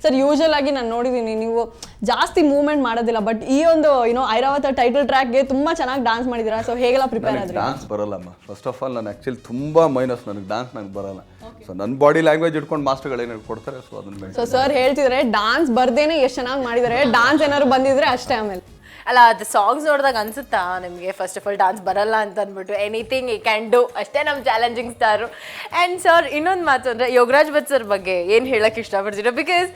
ಸರ್ ಯೂಶಲ್ ಆಗಿ ನಾನು ನೋಡಿದ್ದೀನಿ ನೀವು ಜಾಸ್ತಿ ಮೂವ್ಮೆಂಟ್ ಮಾಡೋದಿಲ್ಲ, ಬಟ್ ಈ ಒಂದು ಐರಾವತ ಟೈಟಲ್ ಟ್ರ್ಯಾಕ್ಗೆ ತುಂಬಾ ಚೆನ್ನಾಗಿ ಡಾನ್ಸ್ ಮಾಡಿದ್ದೀರಾ. ಸೊ ಹೇಗೆಲ್ಲ ಪ್ರಿಪೇರ್ ಆದ್ರಿ? ಡಾನ್ಸ್ ಬರಲ್ಲಮ್ಮ. ಫಸ್ಟ್ ಆಫ್ ಆಲ್ ನಾನು ಆ್ಯಕ್ಚುಲಿ ತುಂಬ ಮೈನಸ್, ನನಗೆ ಡಾನ್ಸ್ ನನಗೆ ಬರಲ್ಲ. ಸೊ ನನ್ನ ಬಾಡಿ ಲ್ಯಾಂಗ್ವೇಜ್ ಇಟ್ಕೊಂಡು ಮಾಸ್ಟರ್ಗಳು ಏನಾದ್ರು ಕೊಡ್ತಾರೆ, ಸೊ ಅದನ್ನ. ಸೊ ಸರ್ ಹೇಳ್ತಿದ್ರೆ ಡಾನ್ಸ್ ಬರ್ದೇನೆ ಎಷ್ಟು ಚೆನ್ನಾಗಿ ಮಾಡಿದ್ದಾರೆ, ಡಾನ್ಸ್ ಏನಾದ್ರು ಬಂದಿದ್ರೆ ಅಷ್ಟೇ. ಆಮೇಲೆ ಅಲ್ಲ, ಅದು ಸಾಂಗ್ಸ್ ನೋಡಿದಾಗ ಅನ್ಸುತ್ತಾ ನಿಮಗೆ ಫಸ್ಟ್ ಆಫ್ ಆಲ್ ಡಾನ್ಸ್ ಬರಲ್ಲ ಅಂತ ಅಂದ್ಬಿಟ್ಟು? ಎನಿಥಿಂಗ್ ಈ ಕ್ಯಾನ್ ಡೂ, ಅಷ್ಟೇ ನಮ್ಮ ಚಾಲೆಂಜಿಂಗ್ ಸ್ಟಾರು. ಆ್ಯಂಡ್ ಸರ್ ಇನ್ನೊಂದು ಮಾತು ಅಂದರೆ ಯೋಗರಾಜ್ ಭಟ್ ಸರ್ ಬಗ್ಗೆ ಏನು ಹೇಳಕ್ಕೆ ಇಷ್ಟಪಡ್ತೀರಾ? ಬಿಕಾಸ್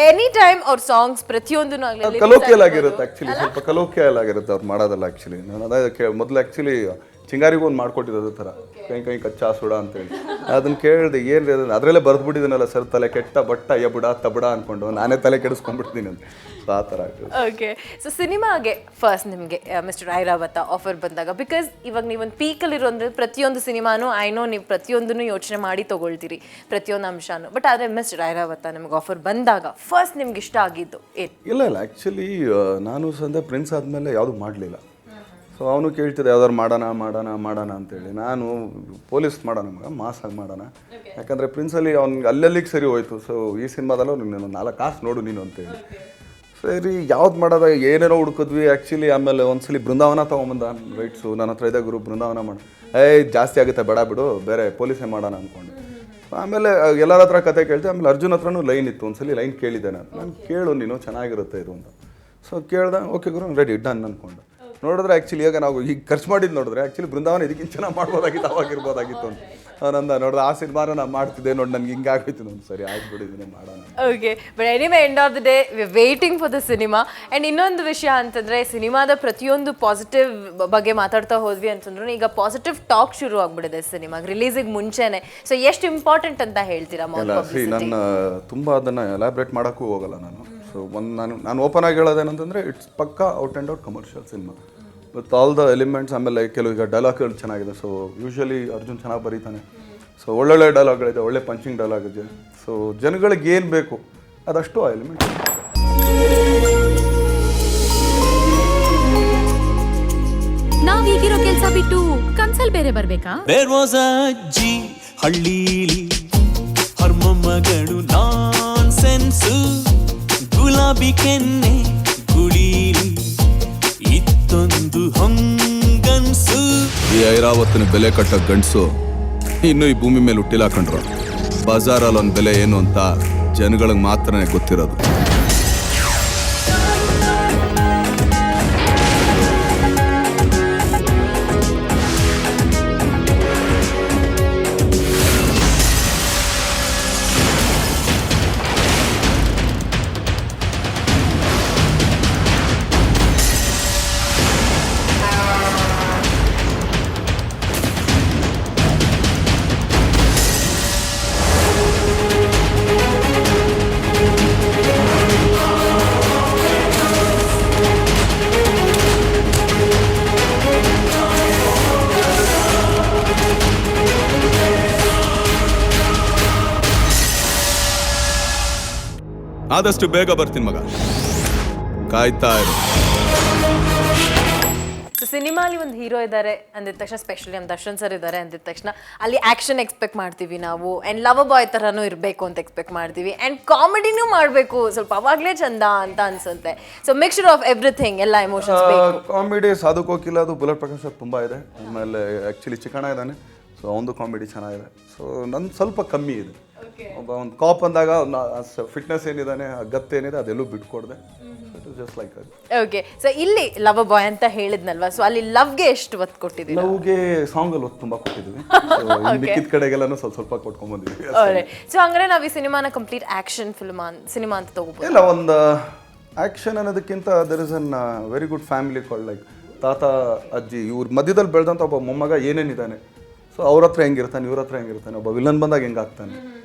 ಎನಿ ಟೈಮ್ ಅವ್ರ ಸಾಂಗ್ಸ್ ಪ್ರತಿಯೊಂದು ಕಲೋಕಿಯಲ್ ಆಗಿರುತ್ತೆ. ಆ್ಯಕ್ಚುಲಿ ಸ್ವಲ್ಪ ಕಲೋಕಿಯಲ್ ಆಗಿರುತ್ತೆ ಅವ್ರು ಮಾಡೋದಲ್ಲ. ಆ್ಯಕ್ಚುಲಿ ನಾನು ಅದೇ ಮೊದಲು ಆ್ಯಕ್ಚುಲಿ ಚಿಂಗಾರಿಗೂ ಒಂದು ಮಾಡ್ಕೊಟ್ಟಿರೋದು ಥರ ಕೈ ಕಚ್ಚಾ ಸುಡ ಅಂತೇಳಿ. ಅದನ್ನು ಕೇಳಿದೆ, ಏನು ಅದರಲ್ಲೇ ಬರೆದ್ಬಿಟ್ಟಿದ್ದೀನಲ್ಲ ಸರ್, ತಲೆ ಕೆಟ್ಟ ಬಟ್ಟ ಎಬುಡ ತಬಡ ಅಂದ್ಕೊಂಡು ನಾನೇ ತಲೆ ಕೆಡಿಸ್ಕೊಂಡ್ಬಿಡ್ತೀನಿ ಅಂತ. ಸೊ ಆ ಥರ ಆಗ್ತದೆ. ಓಕೆ. ಸೊ ಸಿನಿಮಾಗೆ ಫಸ್ಟ್ ನಿಮಗೆ ಮಿಸ್ಟರ್ ಐರಾವತ ಆಫರ್ ಬಂದಾಗ, ಬಿಕಾಸ್ ಇವಾಗ ನೀವೊಂದು ಪೀಕಲ್ಲಿರೋ ಅಂದರೆ ಪ್ರತಿಯೊಂದು ಸಿನಿಮಾನು ಐನೋ ನೀವು ಪ್ರತಿಯೊಂದನ್ನು ಯೋಚನೆ ಮಾಡಿ ತೊಗೊಳ್ತೀರಿ, ಪ್ರತಿಯೊಂದು ಅಂಶನೂ. ಬಟ್ ಆದರೆ ಮಿಸ್ಟರ್ ಐರಾವತ ನಿಮ್ಗೆ ಆಫರ್ ಬಂದಾಗ ಫಸ್ಟ್ ನಿಮ್ಗೆ ಇಷ್ಟ ಆಗಿದ್ದು ಏನು? ಇಲ್ಲ ಆ್ಯಕ್ಚುಲಿ ನಾನು ಸಂದೆ ಪ್ರಿನ್ಸ್ ಆದಮೇಲೆ ಯಾವುದೂ ಮಾಡಲಿಲ್ಲ. ಸೊ ಅವನು ಕೇಳ್ತಿದ್ದೆ ಯಾವ್ದಾದ್ರು ಮಾಡೋಣ ಅಂತೇಳಿ. ನಾನು ಪೊಲೀಸ್ ಮಾಡೋಣ ಮಗ, ಮಾಸಾಗಿ ಮಾಡೋಣ. ಯಾಕಂದರೆ ಪ್ರಿನ್ಸಲ್ಲಿ ಅವ್ನಿಗೆ ಅಲ್ಲಲ್ಲಿಗೆ ಸರಿ ಹೋಯ್ತು. ಸೊ ಈ ಸಿನಿಮಾದಲ್ಲೂ ನೀನು 4 ಕಾಸು ನೋಡು ನೀನು ಅಂತೇಳಿ. ಸರಿ ಯಾವ್ದು ಮಾಡೋದ ಏನೇನೋ ಹುಡುಕಿದ್ವಿ. ಆ್ಯಕ್ಚುಲಿ ಆಮೇಲೆ ಒಂದ್ಸಲಿ ಬೃಂದಾವನ ತೊಗೊಂಬಂದ ರೈಟ್ಸು, ನನ್ನ ಹತ್ರ ಇದೆ ಗುರು ಬೃಂದಾವನ ಮಾಡು. ಜಾಸ್ತಿ ಆಗುತ್ತೆ ಬೇಡ ಬಿಡು, ಬೇರೆ ಪೊಲೀಸೇ ಮಾಡೋಣ ಅಂದ್ಕೊಂಡು. ಆಮೇಲೆ ಎಲ್ಲರ ಹತ್ರ ಕತೆ ಕೇಳ್ತೆ. ಆಮೇಲೆ ಅರ್ಜುನ್ ಹತ್ರನೂ ಲೈನ್ ಇತ್ತು. ಒಂದ್ಸಲಿ ಲೈನ್ ಕೇಳಿದ್ದೆ ನಾನು ಕೇಳು ನೀನು ಚೆನ್ನಾಗಿರುತ್ತೆ ಇದು ಅಂತ. ಸೊ ಕೇಳ್ದೆ ಓಕೆ ಗುರು ರೆಡಿ ಡನ್ ಅಂದ್ಕೊಂಡು ನೋಡಿದ್ರೆ ಆ್ಯಕ್ಚುಲಿ ಈಗ ನಾವು ಈಗ ಖರ್ಚು ಮಾಡಿದ್ದು ನೋಡಿದ್ರೆ ಆ್ಯಕ್ಚುಲಿ ಬೃಂದಾವನ ಇದಕ್ಕಿಂತ ಚೆನ್ನಾಗಿ ಮಾಡ್ಬೋದಾಗಿತ್ತು ಅವಾಗಿರ್ಬೋದಾಗಿತ್ತು ಅಂತ ನಂದು ನೋಡಿದ್ರೆ ಆ ಸಿನಿಮಾನ ನಾನು ಮಾಡ್ತಿದ್ದೆ ನೋಡಿ ನನಗೆ ಹಿಂಗಾಗೋಯ್ತು ನೋಡಿ ಸರಿ ಆಯ್ತು ಬಿಡಿದ್ದೀನಿ ಮಾಡೋಣ. Okay but anyway end of the day waiting for the cinema. And ಇನ್ನೊಂದು ವಿಷಯ ಅಂತಂದರೆ ಸಿನಿಮಾದ ಪ್ರತಿಯೊಂದು ಪಾಸಿಟಿವ್ ಬಗ್ಗೆ ಮಾತಾಡ್ತಾ ಹೋದ್ವಿ ಅಂತಂದ್ರೂ ಈಗ ಪಾಸಿಟಿವ್ ಟಾಕ್ ಶುರು ಆಗ್ಬಿಟ್ಟಿದೆ ಸಿನಿಮಾಗೆ ರಿಲೀಸಿಗೆ ಮುಂಚೆನೆ. ಸೊ ಎಷ್ಟು ಇಂಪಾರ್ಟೆಂಟ್ ಅಂತ ಹೇಳ್ತೀರಾ? ನಾನು ತುಂಬ ಅದನ್ನು ಎಲಾಬ್ರೇಟ್ ಮಾಡೋಕ್ಕೂ ಹೋಗಲ್ಲ ನಾನು. ಸೊ ನಾನು ಓಪನ್ ಆಗಿ ಹೇಳೋದೇನಂತಂದರೆ ಇಟ್ಸ್ ಪಕ್ಕಾ out and out commercial cinema with all the elements. ಆಮೇಲೆ ಕೆಲವು ಈಗ ಡೈಲಾಗ್ಗಳು ಚೆನ್ನಾಗಿದೆ. ಸೊ ಯೂಶ್ವಲಿ ಅರ್ಜುನ್ ಚೆನ್ನಾಗಿ ಬರೀತಾನೆ. ಸೊ ಒಳ್ಳೊಳ್ಳೆ ಡೈಲಾಗ್ಗಳಿದೆ, ಒಳ್ಳೆ ಪಂಚಿಂಗ್ ಡೈಲಾಗ್ ಇದೆ. ಸೊ ಜನಗಳಿಗೆ ಏನು ಬೇಕು ಅದಷ್ಟು ಆ ಎಲಿಮೆಂಟ್. ನಾವೀಗಿರೋ ಕೆಲಸ ಬಿಟ್ಟು ಕನ್ಸಲ್ ಬೇರೆ ಬರ್ಬೇಕಾ? ದೇರ್ ವಾಸ್ ಅ ಅಜ್ಜಿ ಹಳ್ಳೀಲಿ ಹರ್ಮಮ್ಮಗಳು ನಾನ್ ಸೆನ್ಸು ಗುಲಾಬಿ ಕೆನ್ನೆ ಗುಳೀಲಿ ಇತ್ತೊಂದು ಹೊಂಗನ್ಸು. ಈ ಐರಾವತ್ತಿನ ಬೆಲೆ ಕಟ್ಟೋ ಗಂಡಸು ಇನ್ನೂ ಈ ಭೂಮಿ ಮೇಲೆ ಹುಟ್ಟಿಲ್ಲ ಕಂಡ್ರು. ಬಜಾರಲ್ಲಿ ಒಂದು ಬೆಲೆ ಏನು ಅಂತ ಜನಗಳಿಗೆ ಮಾತ್ರನೇ ಗೊತ್ತಿರೋದು. ಆದಷ್ಟು ಬೇಗ ಬರ್ತೀನಿ ಮಗ, ಕಾಯ್ತಾ ಇರು. ಸಿನಿಮಾಲಿ ಒಂದು ಹೀರೋ ಇದ್ದಾರೆ ಅಂದಿದ ತಕ್ಷಣ, ಸ್ಪೆಷಲಿ ನಮ್ಮ ದರ್ಶನ್ ಸರ್ ಇದ್ದಾರೆ ಅಂದಿದ ತಕ್ಷಣ ಅಲ್ಲಿ ಆ್ಯಕ್ಷನ್ ಎಕ್ಸ್ಪೆಕ್ಟ್ ಮಾಡ್ತೀವಿ ನಾವು. ಆ್ಯಂಡ್ ಲವ್ ಬಾಯ್ ಥರನೂ ಇರಬೇಕು ಅಂತ ಎಕ್ಸ್ಪೆಕ್ಟ್ ಮಾಡ್ತೀವಿ. ಆ್ಯಂಡ್ ಕಾಮಿಡಿನೂ ಮಾಡಬೇಕು ಸ್ವಲ್ಪ, ಅವಾಗಲೇ ಚಂದ ಅಂತ ಅನ್ಸುತ್ತೆ. ಸೊ ಮಿಕ್ಸ್ಚರ್ ಆಫ್ ಎವ್ರಿಥಿಂಗ್, ಎಲ್ಲ ಎಮೋಷನ್ಸ್ ಬೇಕು. ಕಾಮಿಡಿ ಸಾಧು ಕೋಕಿಲ ಅದು ಬುಲೆಟ್ ಪ್ರಕಾಶ್ ತುಂಬ ಇದೆ. ಆಮೇಲೆ ಆ್ಯಕ್ಚುಲಿ ಚಿಕ್ಕಣ್ಣ ಇದ್ದಾನೆ, ಸೊ ಅವನದು ಕಾಮಿಡಿ ಚೆನ್ನಾಗಿದೆ. ಸೊ ನನ್ನ ಸ್ವಲ್ಪ ಕಮ್ಮಿ ಇದೆ. ಒಬ್ಬ ಒಂದು ಕಾಪ್ ಅಂದಾಗ ಫಿಟ್ನೆಸ್ ಏನಿದ್ದಾನೆ, ಗತ್ತೇನಿದೆ ಅದೆಲ್ಲೂ ಬಿಟ್ಕೊಡ್ದೆ. ಜಸ್ಟ್ ಲೈಕ್ ಅದು. ಓಕೆ, ಸೊ ಇಲ್ಲಿ ಲವ್ ಬಾಯ್ ಅಂತ ಹೇಳಿದ್ನಲ್ವಾ, ಸೊ ಅಲ್ಲಿ ಲವ್ಗೆ ಎಷ್ಟು ಒತ್ತು ಕೊಟ್ಟಿದ್ದೀವಿ? ಲವ್ಗೆ ಸಾಂಗಲ್ಲಿ ಒತ್ತು ತುಂಬ ಕೊಟ್ಟಿದ್ದೀವಿ. ಮಿಕ್ಕಿದ ಕಡೆಗೆಲ್ಲನೂ ಸ್ವಲ್ಪ ಕೊಟ್ಕೊಂಡ್ಬಂದಿದ್ವಿ. ಸೊ ಹಂಗಾರೆ ನಾವು ಈ ಸಿನಿಮಾನ ಕಂಪ್ಲೀಟ್ ಆಕ್ಷನ್ ಸಿನಿಮಾ ಅಂತ ತಗೋಬಹುದು? ಇಲ್ಲ, ಒಂದು ಆಕ್ಷನ್ ಅನ್ನೋದಕ್ಕಿಂತ there is an very good family called like ತಾತ ಅಜ್ಜಿ ಇವ್ರ ಮಧ್ಯದಲ್ಲಿ ಬೆಳೆದಂಥ ಒಬ್ಬ ಮೊಮ್ಮಗ ಏನೇನಿದ್ದಾನೆ. ಸೊ ಅವ್ರ ಹತ್ರ ಹೆಂಗಿರ್ತಾನೆ, ಇವ್ರ ಹತ್ರ ಹೆಂಗಿರ್ತಾನೆ, ಒಬ್ಬ ವಿಲನ್ ಬಂದಾಗ ಹೆಂಗಾಗ್ತಾನೆ.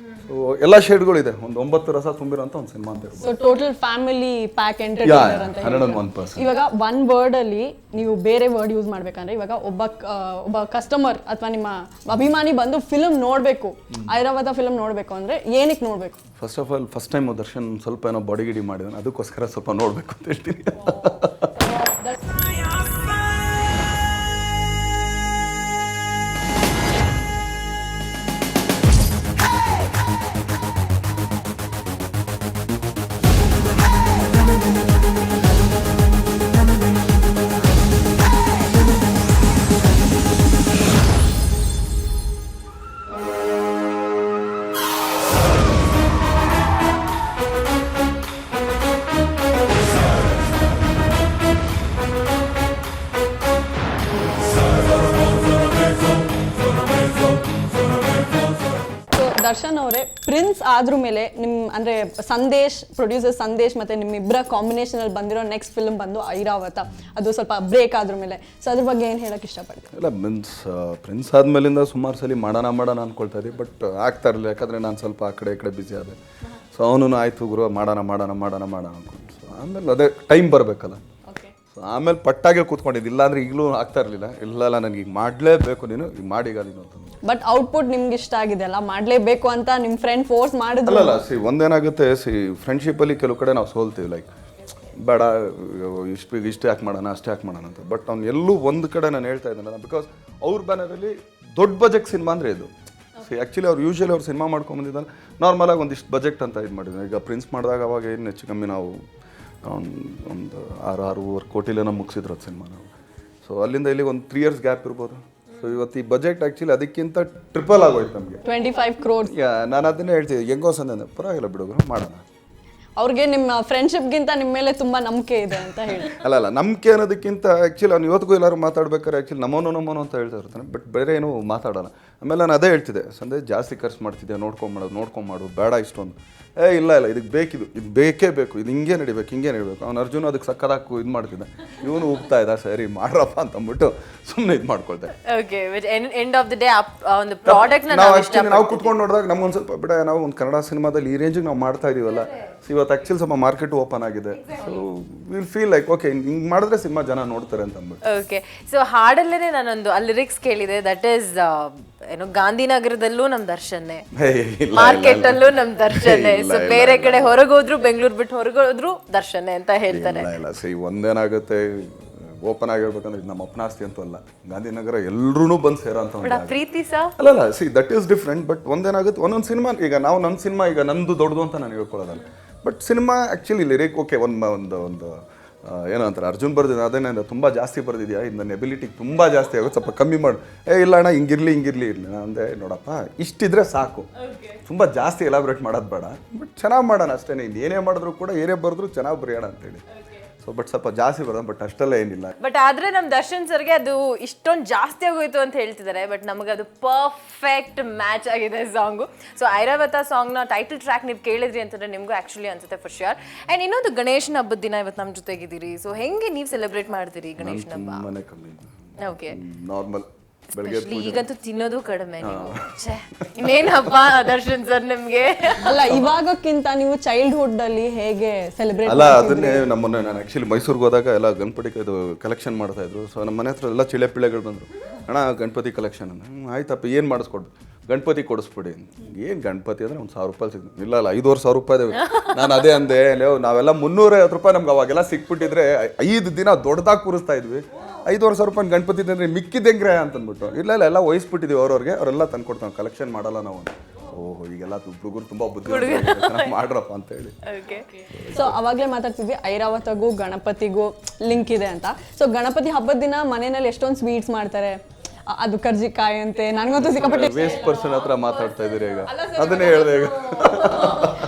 ಸೊ ಎಲ್ಲ ಶೇಡ್ಗಳಿದೆ. ಒಂದು 9 ರಸ ತುಂಬಿರೋಂಥ ಒಂದು ಸಿನಿಮಾ ಅಂತ ಇರ್ಬೋದು. So total family pack entertainer ಅಂತ. 101%. ಇವಾಗ ಒನ್ ವರ್ಡ್ ಅಲ್ಲಿ ನೀವು ಬೇರೆ ವರ್ಡ್ ಯೂಸ್ ಮಾಡ್ಬೇಕಂದ್ರೆ, ಇವಾಗ ಒಬ್ಬ ಕಸ್ಟಮರ್ ಅಥವಾ ನಿಮ್ಮ ಅಭಿಮಾನಿ ಬಂದು ಫಿಲ್ಮ್ ನೋಡ್ಬೇಕು, ಐರಾವತ ಫಿಲ್ಮ್ ನೋಡ್ಬೇಕು ಅಂದ್ರೆ ಏನಕ್ಕೆ ನೋಡ್ಬೇಕು? First of all first time Darshan ಸ್ವಲ್ಪ ಏನೋ ಬಾಡಿ ಗಿಡಿ ಮಾಡಿದಾನೆ, ಅದಕ್ಕೋಸ್ಕರ ಸ್ವಲ್ಪ ನೋಡ್ಬೇಕು ಅಂತ ಹೇಳ್ತೀನಿ. ದರ್ಶನ್ ಅವರೇ, ಪ್ರಿನ್ಸ್ ಆದ್ರ ಮೇಲೆ ಅಂದ್ರೆ ಸಂದೇಶ್, ಪ್ರೊಡ್ಯೂಸರ್ ಸಂದೇಶ್ ಮತ್ತೆ ನಿಮ್ಮಿಬ್ಬರ ಕಾಂಬಿನೇಷನ್ ಅಲ್ಲಿ ಬಂದಿರೋ ನೆಕ್ಸ್ಟ್ ಫಿಲ್ಮ್ ಬಂದು ಐರಾವತ, ಅದು ಸ್ವಲ್ಪ ಬ್ರೇಕ್ ಆದ್ರ ಮೇಲೆ. ಸೊ ಅದ್ರ ಬಗ್ಗೆ ಏನು ಹೇಳಕ್ ಇಷ್ಟಪಡ್ತೀನಿ? ಇಲ್ಲ, ಪ್ರಿನ್ಸ್ ಆದ್ಮೇಲಿಂದ ಸುಮಾರು ಸಲ ಮಾಡೋಣ ಅನ್ಕೊಳ್ತಾ ಇದ್ದೆ, ಬಟ್ ಆಗ್ತಾ ಇರಲಿಲ್ಲ. ಯಾಕಂದ್ರೆ ನಾನು ಸ್ವಲ್ಪ ಆ ಕಡೆ ಬಿಸಿ ಆದೆ. ಸೊ ಅವನು ಆಯ್ತು ಗುರು ಮಾಡೋಣ ಅನ್ಕೊಂಡು. ಸೊ ಆಮೇಲೆ ಅದೇ ಟೈಮ್ ಬರಬೇಕಲ್ಲ. ಸೊ ಆಮೇಲೆ ಪಟ್ಟಾಗೆ ಕೂತ್ಕೊಂಡಿದ್ದು, ಇಲ್ಲಾಂದ್ರೆ ಈಗಲೂ ಆಗ್ತಾ ಇರಲಿಲ್ಲ. ಇಲ್ಲ ನನಗೆ ಈಗ ಮಾಡಲೇಬೇಕು, ನೀನು ಈಗ ಮಾಡೀಗ ನೀನು ಅಂತ. ಬಟ್ ಔಟ್ಪುಟ್ ನಿಮ್ಗೆ ಇಷ್ಟ ಆಗಿದೆ ಅಲ್ಲ, ಮಾಡಲೇಬೇಕು ಅಂತ ನಿಮ್ಮ ಫ್ರೆಂಡ್ ಫೋರ್ಸ್ ಮಾಡಿದ್ರು? ಅಲ್ಲ, ಒಂದೇನಾಗುತ್ತೆ, ಫ್ರೆಂಡ್ಶಿಪ್ಪಲ್ಲಿ ಕೆಲವು ಕಡೆ ನಾವು ಸೋಲ್ತೀವಿ. ಲೈಕ್ ಬೇಡ ಇಷ್ಟು ಯಾಕೆ ಮಾಡೋಣ, ಅಷ್ಟು ಯಾಕೆ ಮಾಡೋಣ ಅಂತ. ಬಟ್ ಅವ್ನು ಎಲ್ಲೂ ಒಂದು ಕಡೆ ನಾನು ಹೇಳ್ತಾ ಇದ್ದಾನಲ್ಲ, ಬಿಕಾಸ್ ಅವ್ರ ಬ್ಯಾನರಲ್ಲಿ ದೊಡ್ಡ ಬಜೆಟ್ ಸಿನಿಮಾ ಅಂದರೆ ಇದು. ಆ್ಯಕ್ಚುಲಿ ಅವ್ರು ಯೂಶ್ವಲಿ ಅವ್ರು ಸಿನಿಮಾ ಮಾಡ್ಕೊಂಬಂದಿದ್ದಾರೆ ನಾರ್ಮಲಾಗಿ ಒಂದಿಷ್ಟು ಬಜೆಟ್ ಅಂತ ಇದು ಮಾಡಿದ್ರು. ಈಗ ಪ್ರಿನ್ಸ್ ಮಾಡಿದಾಗ ಅವಾಗ ಏನು ಹೆಚ್ಚು ಕಮ್ಮಿ ನಾವು ಒಂದು 6-6.5 ಕೋಟಿಲೇನೋ ಮುಗಿಸಿದ್ರು ಅದು ಸಿನಿಮಾ ನಾವು. ಸೊ ಅಲ್ಲಿಂದ ಇಲ್ಲಿಗೆ ಒಂದು 3 years ಗ್ಯಾಪ್ ಇರ್ಬೋದು. ಸೊ ಇವತ್ತು ಈ ಬಜೆಟ್ ಆ್ಯಕ್ಚುಲಿ ಅದಕ್ಕಿಂತ ಟ್ರಿಪಲ್ ಆಗೋಯ್ತು ನಮಗೆ, 25 crores. ನಾನು ಅದನ್ನೇ ಹೇಳ್ತಿದ್ದೆ, ಹೆಂಗೋ ಸಂದೆ ಪರವಾಗಿಲ್ಲ ಬಿಡೋದು ಮಾಡೋಣ. ಅವ್ರಿಗೆ ನಿಮ್ಮ ಫ್ರೆಂಡ್ಶಿಪ್ಗಿಂತ ನಿಮ್ಮ ಮೇಲೆ ತುಂಬ ನಂಬಿಕೆ ಇದೆ ಅಂತ ಹೇಳಿ. ಅಲ್ಲ ನಂಬಿಕೆ ಅನ್ನೋದಕ್ಕಿಂತ ಆ್ಯಕ್ಚುಲಿ ಅವ್ನು ಇವತ್ತಿಗೂ ಎಲ್ಲರೂ ಮಾತಾಡ್ಬೇಕಾದ್ರೆ ಆ್ಯಕ್ಚುಲಿ ನಮ್ಮೋನು ಅಂತ ಹೇಳ್ತಾ ಇರ್ತಾನೆ, ಬಟ್ ಬೇರೆ ಏನೂ ಮಾತಾಡೋಣ. ಆಮೇಲೆ ನಾನು ಅದೇ ಹೇಳ್ತಿದ್ದೆ, ಸಂದೇ ಜಾಸ್ತಿ ಖರ್ಚು ಮಾಡ್ತಿದ್ದೆ, ನೋಡ್ಕೊಂಮಾಡು ಬೇಡ ಇಷ್ಟೊಂದು. ಇಲ್ಲ ಇದಕ್ಕೆ ಇದು ಬೇಕೇ ಬೇಕು, ಇದು ಹಿಂಗೆ ನಡಿಬೇಕು. ಅವ್ನು ಅರ್ಜುನ್ ಅದಕ್ಕೆ ಸಕ್ಕದಾಕು ಇದು ಮಾಡ್ತಿದ್ದ, ಇವನು ಹೋಗ್ತಾ ಇದ್ದ, ಸರಿ ಮಾಡ್ರಪ್ಪ ಅಂತ ಅಂದ್ಬಿಟ್ಟು ಸುಮ್ಮನೆ ಇದು ಮಾಡ್ಕೊಳ್ತೆ. Okay, end of the day ಒಂದು ಪ್ರಾಡಕ್ಟ್ ನಾವು ಕುತ್ಕೊಂಡು ನೋಡಿದಾಗ ನಮ್ಗೊಂದು ಸ್ವಲ್ಪ ಬಿಡ, ನಾವು ಒಂದು ಕನ್ನಡ ಸಿನಿಮಾದಲ್ಲಿ ಈ ರೇಂಜಿಗೆ ನಾವು ಮಾಡ್ತಾ ಇದೀವಲ್ಲ, ಇವತ್ತು ಆ್ಯಕ್ಚುಲಿ ಸ್ವಲ್ಪ ಮಾರ್ಕೆಟ್ ಓಪನ್ ಆಗಿದೆ. So will feel like okay, ಹಿಂಗೆ ಮಾಡಿದ್ರೆ ಸಿನಿಮಾ ಜನ ನೋಡ್ತಾರೆ ಅಂತ ಅಂದ್ಬಿಟ್ಟು. ಓಕೆ, ಸೊ ಹಾಡಲ್ಲೇ ನಾನೊಂದು ಲಿರಿಕ್ಸ್ ಕೇಳಿದೆ, ದಟ್ ಈಸ್ ಏನು ಗಾಂಧಿನಗರದಲ್ಲೂ ನಮ್ ದರ್ಶನ್ನೇ, ಮಾರ್ಕೆಟ್ ಅಲ್ಲೂ ನಮ್ ದರ್ಶನ್ನೇ, ಸೊ ಬೇರೆ ಕಡೆ ಹೊರಗೋದ್ರು ಬೆಂಗಳೂರು ಬಿಟ್ಟು ಹೊರಗೋದ್ರು ದರ್ಶನ್ನೇ ಅಂತ ಹೇಳ್ತಾರೆ. ಇಲ್ಲ ಒಂದೇನಾಗುತ್ತೆ, ಓಪನ್ ಆಗಿರ್ಬೇಕಂದ್ರೆ ಇದು ನಮ್ಮ ಅಪ್ಪನಾಸ್ತಿ ಅಂತೂ ಅಲ್ಲ, ಗಾಂಧಿನಗರ ಎಲ್ರೂ ಬಂದು ಸೇರೋ ಅಂತ ಪ್ರೀತಿ ಸಾ ಅಲ್ಲ ದಟ್ ಈಸ್ ಡಿಫ್ರೆಂಟ್. ಬಟ್ ಒಂದೇನಾಗುತ್ತೆ, ಒಂದೊಂದು ಸಿನಿಮಾ ಈಗ ನಾವು ನನ್ನ ಸಿನಿಮಾ ಈಗ ನಂದು ದೊಡ್ಡದು ಅಂತ ನಾನು ಹೇಳ್ಕೊಳ್ಳೋದಲ್ಲ, but cinema actually lyric okay ಒಂದು ಏನೋ ಅಂತಾರೆ, ಅರ್ಜುನ್ ಬರ್ದಿದ್ದ ಅದೇನಿಂದ ತುಂಬ ಜಾಸ್ತಿ ಬರ್ದಿದ್ಯಾ, ಇದು ನನ್ನ ಎಬಿಲಿಟಿ ತುಂಬ ಜಾಸ್ತಿ ಆಗುತ್ತೆ, ಸ್ವಲ್ಪ ಕಮ್ಮಿ ಮಾಡು. ಇಲ್ಲ ಅಣ್ಣ ಹಿಂಗಿರ್ಲಿ ನಾನು ಅಂದೆ, ನೋಡಪ್ಪ ಇಷ್ಟಿದ್ರೆ ಸಾಕು, ತುಂಬ ಜಾಸ್ತಿ ಎಲಾಬ್ರೇಟ್ ಮಾಡೋದು ಬೇಡ, ಬಟ್ ಚೆನ್ನಾಗಿ ಮಾಡೋಣ ಅಷ್ಟೇ. ನೀನು ಏನೇ ಮಾಡಿದ್ರು ಕೂಡ ಏನೇ ಬರೆದ್ರು ಚೆನ್ನಾಗಿ ಬರೆಯೋಣ ಅಂತೇಳಿ. ಸೊ ಬಟ್ ಸ್ವಲ್ಪ ಜಾಸ್ತಿ ಬರೋಣ, ಬಟ್ ಅಷ್ಟೆಲ್ಲ ಏನಿಲ್ಲ. ಬಟ್ ಆದ್ರೆ ನಮ್ಮ ದರ್ಶನ್ ಸರ್ಗೆ ಅದು ಇಷ್ಟೊಂದು ಜಾಸ್ತಿ ಆಗೋಯ್ತು ಅಂತ ಹೇಳ್ತಿದ್ದಾರೆ, ಬಟ್ ನಮಗೆ ಅದು ಪರ್ಫೆಕ್ಟ್ ಮ್ಯಾಚ್ ಆಗಿದೆ ಸಾಂಗು. ಸೊ ಐರಾವತ ಸಾಂಗ್ನ ಟೈಟಲ್ ಟ್ರ್ಯಾಕ್ ನೀವು ಕೇಳಿದ್ರಿ ಅಂತಂದ್ರೆ ನಿಮಗೂ ಆ್ಯಕ್ಚುಲಿ ಅನ್ಸುತ್ತೆ ಫಾರ್ ಶ್ಯೂರ್. ಆ್ಯಂಡ್ ಇನ್ನೊಂದು ಗಣೇಶನ ಹಬ್ಬದ ದಿನ ಇವತ್ತು ನಮ್ಮ ಜೊತೆಗಿದ್ದೀರಿ, ಸೊ ಹೆಂಗೆ ನೀವು ಸೆಲೆಬ್ರೇಟ್ ಮಾಡ್ತೀರಿ ಗಣೇಶನ ಹಬ್ಬ? ಮನೆ ಕಮ್ಮಿ, ಓಕೆ, ನಾರ್ಮಲ್ ಬೆಳಗ್ಗೆ ಈಗಂತೂ ತಿನ್ನೋದು ಕಡಿಮೆ. ಇನ್ನೇನಪ್ಪ ದರ್ಶನ್ ಸರ್ ನಿಮ್ಗೆ? ಅಲ್ಲ, ಇವಾಗಕ್ಕಿಂತ ನೀವು ಚೈಲ್ಡ್ಹುಡ್ ಅಲ್ಲಿ ಹೇಗೆ ಸೆಲೆಬ್ರೇಟ್? ಅಲ್ಲ ಅದನ್ನೇ ನಮ್ಮನ್ನ ನಾನು ಆ್ಯಕ್ಚುಲಿ ಮೈಸೂರಿಗೆ ಹೋದಾಗ ಎಲ್ಲ ಗಣಪತಿ ಇದು ಕಲೆಕ್ಷನ್ ಮಾಡ್ತಾ ಇದ್ರು. ಸೊ ನಮ್ಮ ಮನೆ ಹತ್ರ ಎಲ್ಲ ಪಿಳ್ಳೆಗಳು ಬಂದರು, ಅಣ್ಣ ಗಣಪತಿ ಕಲೆಕ್ಷನ್ ಅಂತ. ಆಯ್ತಪ್ಪ ಏನು ಮಾಡಿಸ್ಕೊಡು, ಗಣಪತಿ ಕೊಡಿಸ್ಬಿಡಿ. ಏನು ಗಣಪತಿ ಅಂದರೆ ಒಂದು 1000 ರೂಪಾಯಿ ಸಿಗ್ತದೆ. ಇಲ್ಲ 5,000 ರೂಪಾಯಿ ಇದಾವೆ. ನಾನು ಅದೇ ಅಂದೆ, ನಾವೆಲ್ಲ 350 ರೂಪಾಯಿ ನಮ್ಗೆ ಅವಾಗೆಲ್ಲ ಸಿಕ್ಬಿಟ್ಟಿದ್ರೆ 5 ದಿನ ದೊಡ್ಡದಾಗಿ ಕೂರಿಸ್ತಾ ಇದ್ವಿ. 5,000 ರೂಪಾಯಿ ಗಣಪತಿ ಅಂದರೆ ಮಿಕ್ಕಿದೆಂಗ್ರೆ ಅಂತಂದ್ಬಿಟ್ಟು, ಇಲ್ಲ ವಹಿಸ್ಬಿಟ್ಟಿದ್ದೀವಿ ಅವ್ರವ್ರಿಗೆ, ಅವರೆಲ್ಲ ತಂದ್ಕೊಡ್ತಾವೆ, ಕಲೆಕ್ಷನ್ ಮಾಡಲ್ಲ ನಾವು. ಓಹೋ, ಈಗೆಲ್ಲ ಹುಡುಗರು ತುಂಬ ಬುದ್ಧಿ ಮಾಡ್ರಪ್ಪ ಅಂತ ಹೇಳಿ. ಸೊ ಅವಾಗಲೇ ಮಾತಾಡ್ತಿದ್ವಿ ಐರಾವತಗೂ ಗಣಪತಿಗೂ ಲಿಂಕ್ ಇದೆ ಅಂತ. ಸೊ ಗಣಪತಿ ಹಬ್ಬದ ದಿನ ಮನೆಯಲ್ಲಿ ಎಷ್ಟೊಂದು ಸ್ವೀಟ್ಸ್ ಮಾಡ್ತಾರೆ, ಅದು ಕರ್ಜಿಕಾಯಿ ಅಂತೆ, ನನಗಂತೂ ಸಿಕ್ಕಾಪಟ್ಟೆ. ವೇಸ್ಟ್ ಪರ್ಸನ್ ಹತ್ರ ಮಾತಾಡ್ತಾ ಇದ್ದೀರಿ ಈಗ, ಅದನ್ನೇ ಹೇಳಿದೆ ಈಗ.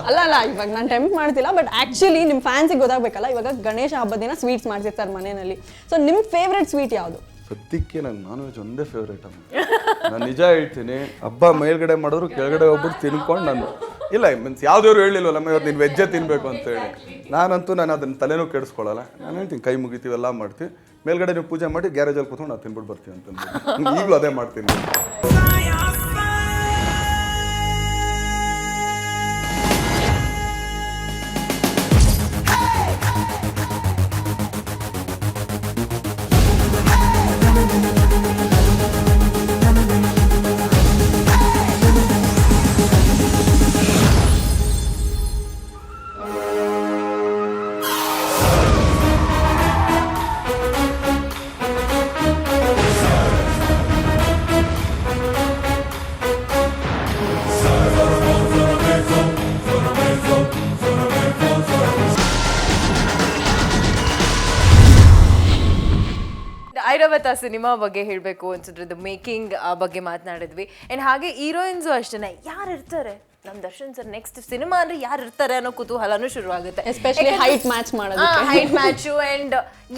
ಅಲ್ಲ ಇವಾಗ ನಾನು ಟೆಂಪ್ಟ್ ಮಾಡ್ತಿಲ್ಲ, ಬಟ್ ಆ್ಯಕ್ಚುಲಿ ನಿಮ್ಮ ಫ್ಯಾನ್ಸಿಗೆ ಗೊತ್ತಾಗಬೇಕಲ್ಲ, ಇವಾಗ ಗಣೇಶ ಹಬ್ಬದ ದಿನ ಸ್ವೀಟ್ಸ್ ಮಾಡ್ತಿರ್ತಾರೆ ಮನೆಯಲ್ಲಿ. ಸೊ ನಿಮ್ಮ ಫೇವ್ರೆಟ್ ಸ್ವೀಟ್ ಯಾವುದು? ಸದ್ಯಕ್ಕೆ ನಂಗೆ ನಾನ್ ವೆಜ್ ಒಂದೇ ಫೇವ್ರೇಟ್ ಅಮ್ಮ. ನಾನು ನಿಜ ಹೇಳ್ತೀನಿ, ಹಬ್ಬ ಮೇಲ್ಗಡೆ ಮಾಡಿದ್ರು ಕೆಳಗಡೆ ಹೋಗ್ಬಿಟ್ಟು ತಿನ್ಕೊಂಡು ನಾನು ಇಲ್ಲ ಮೀನ್ಸ್ ಯಾವ್ದೇವ್ರು ಹೇಳಿಲ್ವಲ್ಲ ಇವತ್ತು ನೀನು ವೆಜ್ಜೇ ತಿನ್ಬೇಕು ಅಂತೇಳಿ. ನಾನಂತೂ ನಾನು ಅದನ್ನ ತಲೆನೂ ಕೆಡಿಸ್ಕೊಳ್ಳಲ್ಲ. ನಾನು ಹೇಳ್ತೀನಿ ಕೈ ಮುಗಿತೀವಿ ಎಲ್ಲ ಮಾಡ್ತೀವಿ, ಮೇಲ್ಗಡೆ ನೀವು ಪೂಜೆ ಮಾಡಿ ಗ್ಯಾರೇಜಲ್ಲಿ ಕೂತ್ಕೊಂಡು ನಾವು ತಿನ್ಬಿಟ್ಟು ಬರ್ತೀವಿ ಅಂತ. ಈಗಲೂ ಅದೇ ಮಾಡ್ತೀನಿ. ಐರಾವತ ಸಿನಿಮಾ ಬಗ್ಗೆ ಹೇಳಬೇಕು ಅನ್ಸಿದ್ರೆ ಮೇಕಿಂಗ್ ಬಗ್ಗೆ ಮಾತನಾಡಿದ್ವಿ. ಆ್ಯಂಡ್ ಹಾಗೆ ಹೀರೋಯಿನ್ಸು ಅಷ್ಟೇ, ಯಾರು ಇರ್ತಾರೆ ನಮ್ಮ ದರ್ಶನ್ ಸರ್ ನೆಕ್ಸ್ಟ್ ಸಿನಿಮಾ ಅಂದ್ರೆ ಯಾರು ಇರ್ತಾರೆ ಅನ್ನೋ ಕುತೂಹಲನೂ ಶುರು ಆಗುತ್ತೆ. ಎಸ್ಪೆಷಲಿ ಹೈಟ್ ಮ್ಯಾಚ್ ಮಾಡೋದಕ್ಕೆ, ಹೈಟ್ ಮ್ಯಾಚು ಆ್ಯಂಡ್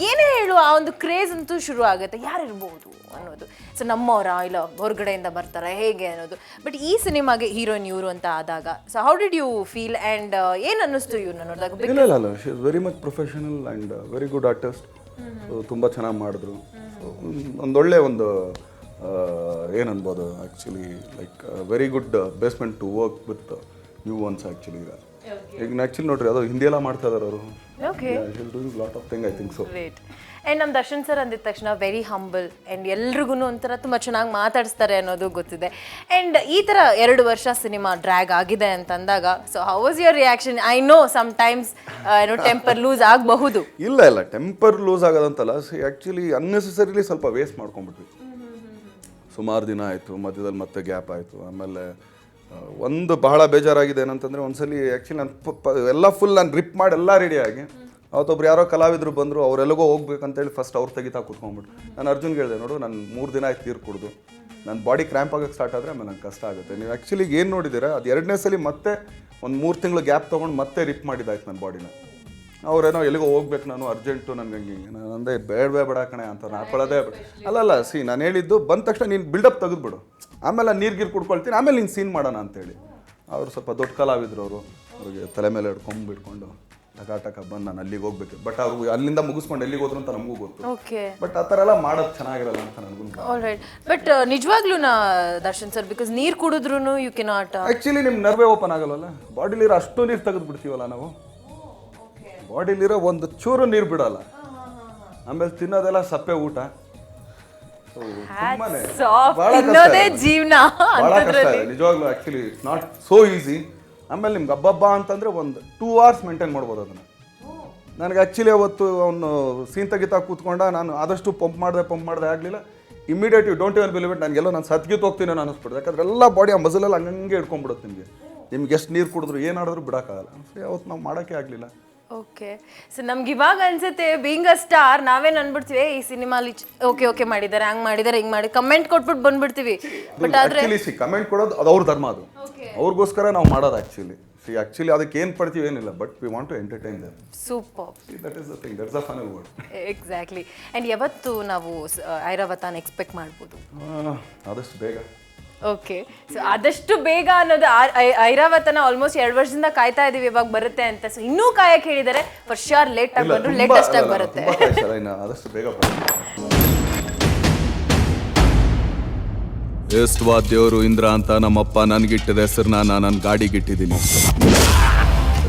ಏನೇ ಹೇಳು ಆ ಒಂದು ಕ್ರೇಜ್ ಅಂತೂ ಶುರು ಆಗುತ್ತೆ, ಯಾರು ಇರ್ಬೋದು ಅನ್ನೋದು. ಸೊ ನಮ್ಮವರ ಇಲ್ಲ ಹೊರಗಡೆಯಿಂದ ಬರ್ತಾರೆ ಹೇಗೆ ಅನ್ನೋದು. ಬಟ್ ಈ ಸಿನಿಮಾಗೆ ಹೀರೋಯಿನ್ ಇವರು ಅಂತ ಆದಾಗ, so how did you feel and ಏನು ಅನ್ನಿಸ್ತು ಇವ್ರನ್ನ ನೋಡಿದಾಗ? ಇಲ್ಲ she is very much professional and very good artist. ತುಂಬ ಚೆನ್ನಾಗಿ ಮಾಡಿದ್ರು. ಒಂದೊಳ್ಳೆ ಒಂದು ಏನನ್ಬೋದು actually like very good basement to work with new ones actually. ಈಗ ಆ್ಯಕ್ಚುಲಿ ನೋಡ್ರಿ ಅದು ಹಿಂದಿ ಎಲ್ಲ ಮಾಡ್ತಾ ಇದಾರೆ ಅವರು. Lot of thing I think so. And ನಮ್ಮ ದರ್ಶನ್ ಸರ್ ಅಂದಿದ ತಕ್ಷಣ ವೆರಿ ಹಂಬಲ್ ಆ್ಯಂಡ್ ಎಲ್ರಿಗೂ ಒಂಥರ ತುಂಬ ಚೆನ್ನಾಗಿ ಮಾತಾಡಿಸ್ತಾರೆ ಅನ್ನೋದು ಗೊತ್ತಿದೆ. ಆ್ಯಂಡ್ ಈ ಥರ 2 ವರ್ಷ ಸಿನಿಮಾ ಡ್ರ್ಯಾಗ್ ಆಗಿದೆ ಅಂತ ಅಂದಾಗ, so how was your reaction? I know sometimes temper lose ಆಗಬಹುದು. ಇಲ್ಲ ಟೆಂಪರ್ ಲೂಸ್ ಆಗೋದಂತಲ್ಲ, ಆ್ಯಕ್ಚುಲಿ ಅನ್ನೆಸೆಸರಿಲಿ ಸ್ವಲ್ಪ ವೇಸ್ಟ್ ಮಾಡ್ಕೊಂಡ್ಬಿಟ್ವಿ. ಸುಮಾರು ದಿನ ಆಯಿತು, ಮಧ್ಯದಲ್ಲಿ ಮತ್ತೆ ಗ್ಯಾಪ್ ಆಯಿತು. ಆಮೇಲೆ ಒಂದು ಬಹಳ ಬೇಜಾರಾಗಿದೆ ಏನಂತಂದರೆ, ಒಂದ್ಸಲಿ ಆ್ಯಕ್ಚುಲಿ ನಾನು ಎಲ್ಲ ಫುಲ್ ನಾನು ರಿಪ್ ಮಾಡಿ ಎಲ್ಲ ರೆಡಿಯಾಗಿ ಅವತ್ತೊಬ್ರು ಯಾರೋ ಕಲಾವಿದರು ಬಂದರು, ಅವರೆಲ್ಲಗೋ ಹೋಗ್ಬೇಕಂತೇಳಿ ಫಸ್ಟ್ ಅವ್ರು ತೆಗಿತಾ ಕೂತ್ಕೊಂಡ್ಬಿಟ್ಟು ನಾನು ಅರ್ಜುನ್ಗೆ ಹೇಳಿದೆ, ನೋಡು ನಾನು 3 ದಿನ ಆಯ್ತು ನೀರು ಕುಡಿದು, ನನ್ನ ಬಾಡಿ ಕ್ರ್ಯಾಂಪ್ ಆಗೋಕ್ಕೆ ಸ್ಟಾರ್ಟ್ ಆದರೆ ಆಮೇಲೆ ನಂಗೆ ಕಷ್ಟ ಆಗುತ್ತೆ. ನೀವು ಆ್ಯಕ್ಚುಲಿ ಏನು ನೋಡಿದ್ದೀರಾ ಅದು 2ನೇ ಸಲ ಮತ್ತೆ ಒಂದು 3 ತಿಂಗಳು ಗ್ಯಾಪ್ ತೊಗೊಂಡು ಮತ್ತೆ ರಿಪ್ ಮಾಡಿದ್ದಾಯ್ತು ನನ್ನ ಬಾಡಿನ. ಅವ್ರೇನೋ ಎಲ್ಲಿಗೋ ಹೋಗ್ಬೇಕು ನಾನು ಅರ್ಜೆಂಟು ನನಗೆ ಹಂಗೆ ನಾನು ಅಂದೆ ಬೇಡ ಕಣೆ ಅಂತ ಹಾಕೊಳ್ಳೋದೇ ಅಲ್ಲಲ್ಲ. ನಾನು ಹೇಳಿದ್ದು ಬಂದ ತಕ್ಷಣ ನೀನು ಬಿಲ್ಡಪ್ ತೆಗೆದ್ಬಿಡು, ಆಮೇಲೆ ನೀರು ಕುಡ್ಕೊಳ್ತೀನಿ, ಆಮೇಲೆ ನೀನು ಸೀನ್ ಮಾಡೋಣ ಅಂತೇಳಿ. ಅವರು ಸ್ವಲ್ಪ ದೊಡ್ಡ ಕಲಾವಿದ್ರು ಅವರು, ಅವ್ರಿಗೆ ತಲೆ ಮೇಲೆ ಹಿಡ್ಕೊಂಡು ಟಕ ಬಂದು ನಾನು ಅಲ್ಲಿಗೆ ಹೋಗ್ಬೇಕು. ಬಟ್ ಅವ್ರು ಅಲ್ಲಿಂದ ಮುಗಿಸ್ಕೊಂಡು ಎಲ್ಲಿಗೆ ಹೋದ್ರು ಅಂತ ನಮಗೂ ಗೊತ್ತು. ಓಕೆ, ಬಟ್ ಆ ಥರ ಎಲ್ಲ ಮಾಡೋದು ಚೆನ್ನಾಗಿರಲ್ಲ ಅಂತ ನನಗೂ. ಆಲ್ರೈಟ್. ಬಟ್ ನಿಜವಾಗ್ಲೂ ದರ್ಶನ್ ಸರ್, ಬಿಕಾಸ್ ನೀರು ಕುಡಿದ್ರೂ ಯು ಕೆನಾಟ್. ಆ್ಯಕ್ಚುಲಿ ನಿಮ್ಮ ನರ್ವೇ ಓಪನ್ ಆಗಲ್ವಲ್ಲ, ಬಾಡಿಲಿರೋ ಅಷ್ಟು ನೀರು ತೆಗೆದು ಬಿಡ್ತೀವಲ್ಲ ನಾವು. ಬಾಡಿಲಿರೋ ಒಂದು ಚೂರು ನೀರು ಬಿಡಲ್ಲ. ಆಮೇಲೆ ತಿನ್ನೋದೆಲ್ಲ ಸಪ್ಪೆ ಊಟ. ತಿನ್ನೋದೇ ಜೀವನ ಭಾಳ ಕಷ್ಟ ಇದೆ ನಿಜವಾಗ್ಲೂ. Actually it's not so easy. ಆಮೇಲೆ ನಿಮ್ಗೆ ಹಬ್ಬ ಅಂತಂದರೆ ಒಂದು 2 hours ಮೇಂಟೈನ್ ಮಾಡ್ಬೋದು ಅದನ್ನು. ನನಗೆ ಆ್ಯಕ್ಚುಲಿ ಅವತ್ತು ಅವನು ಸೀನ್ ತೆಗಿತಾ ಕೂತ್ಕೊಂಡ, ನಾನು ಆದಷ್ಟು ಪಂಪ್ ಮಾಡಿದೆ ಆಗಲಿಲ್ಲ. Immediate you don't even believe it, ನನಗೆಲ್ಲೋ ನಾನು ಸತ್ಗಿತ್ತು ಹೋಗ್ತೀನಿ ನಾನು ಅನಿಸ್ಬಿಡ್ತು. ಯಾಕಂದ್ರೆ ಎಲ್ಲ ಬಾಡಿ ಆ ಮಸಲೆಲ್ಲ ಹಂಗೆ ಹಿಡ್ಕೊಂಡ್ಬಿಡುತ್ತೆ. ನಿಮ್ಗೆ ಎಷ್ಟು ನೀರು ಕುಡಿದ್ರು ಏನಾಡಿದ್ರು ಬಿಡೋಕ್ಕಾಗಲ್ಲ. ಅವತ್ತು ನಾವು ಮಾಡೋಕ್ಕೆ ಆಗಲಿಲ್ಲ. ಓಕೆ, ಸೊ ನಮ್ಗೆ ಇವಾಗ ಅನ್ಸುತ್ತೆ ಬೀಯಿಂಗ್ ಅ ಸ್ಟಾರ್ ನಾವೇನು ಅನ್ಬಿಡ್ತೀವಿ ಈ ಸಿನಿಮಾಲಿ ಓಕೆ ಮಾಡಿದ್ದಾರೆ, ಹಂಗೆ ಮಾಡಿದ್ದಾರೆ, ಹಿಂಗೆ ಮಾಡಿ ಕಮೆಂಟ್ ಕೊಟ್ಬಿಟ್ಟು ಬಂದ್ಬಿಡ್ತೀವಿ. ಬಟ್ ಆದರೆ ಕಮೆಂಟ್ ಕೊಡೋದು ಅದು ಅವ್ರ ಧರ್ಮ, ಅದು ಅವ್ರಿಗೋಸ್ಕರ ನಾವು ಮಾಡೋದು. ಆ್ಯಕ್ಚುಲಿ ಅದಕ್ಕೆ ಏನು ಪಡ್ತೀವಿ ಏನಿಲ್ಲ, but we want to entertain them. Super, that is the thing, that's the final word. Exactly. And ಯಾವತ್ತು ನಾವು ಐರಾವತಾನ ಎಕ್ಸ್ಪೆಕ್ಟ್ ಮಾಡ್ಬೋದು? ಆದಷ್ಟು ಬೇಗ. ಓಕೆ, ಸೊ ಆದಷ್ಟು ಬೇಗ ಅನ್ನೋದು ಐರಾವತನ ಆಲ್ಮೋಸ್ಟ್ 2 ವರ್ಷದಿಂದ ಕಾಯ್ತಾ ಇದೀವಿ ಇವಾಗ ಬರುತ್ತೆ ಅಂತ. ಸೊ ಇನ್ನೂ ಕಾಯಕ್ಕೆ ಹೇಳಿದ್ದಾರೆ. ಫಾರ್ ಶ್ಯೂರ್ ಲೇಟ್ ಆಗಿ ಬಂದ್ರು ಲೇಟೆಸ್ಟ್ ಆಗಿ ಬರುತ್ತೆ. ಆದಷ್ಟು ಬೇಗ ಬರುತ್ತೆ. ಎಷ್ಟುವಾ ದೇವರು ಇಂದ್ರ ಅಂತ ನಮ್ಮಪ್ಪ ನನಗಿಟ್ಟಿದ ಹೆಸರನ್ನ ನಾನು ನನ್ನ ಗಾಡಿಗಿಟ್ಟಿದ್ದೀನಿ.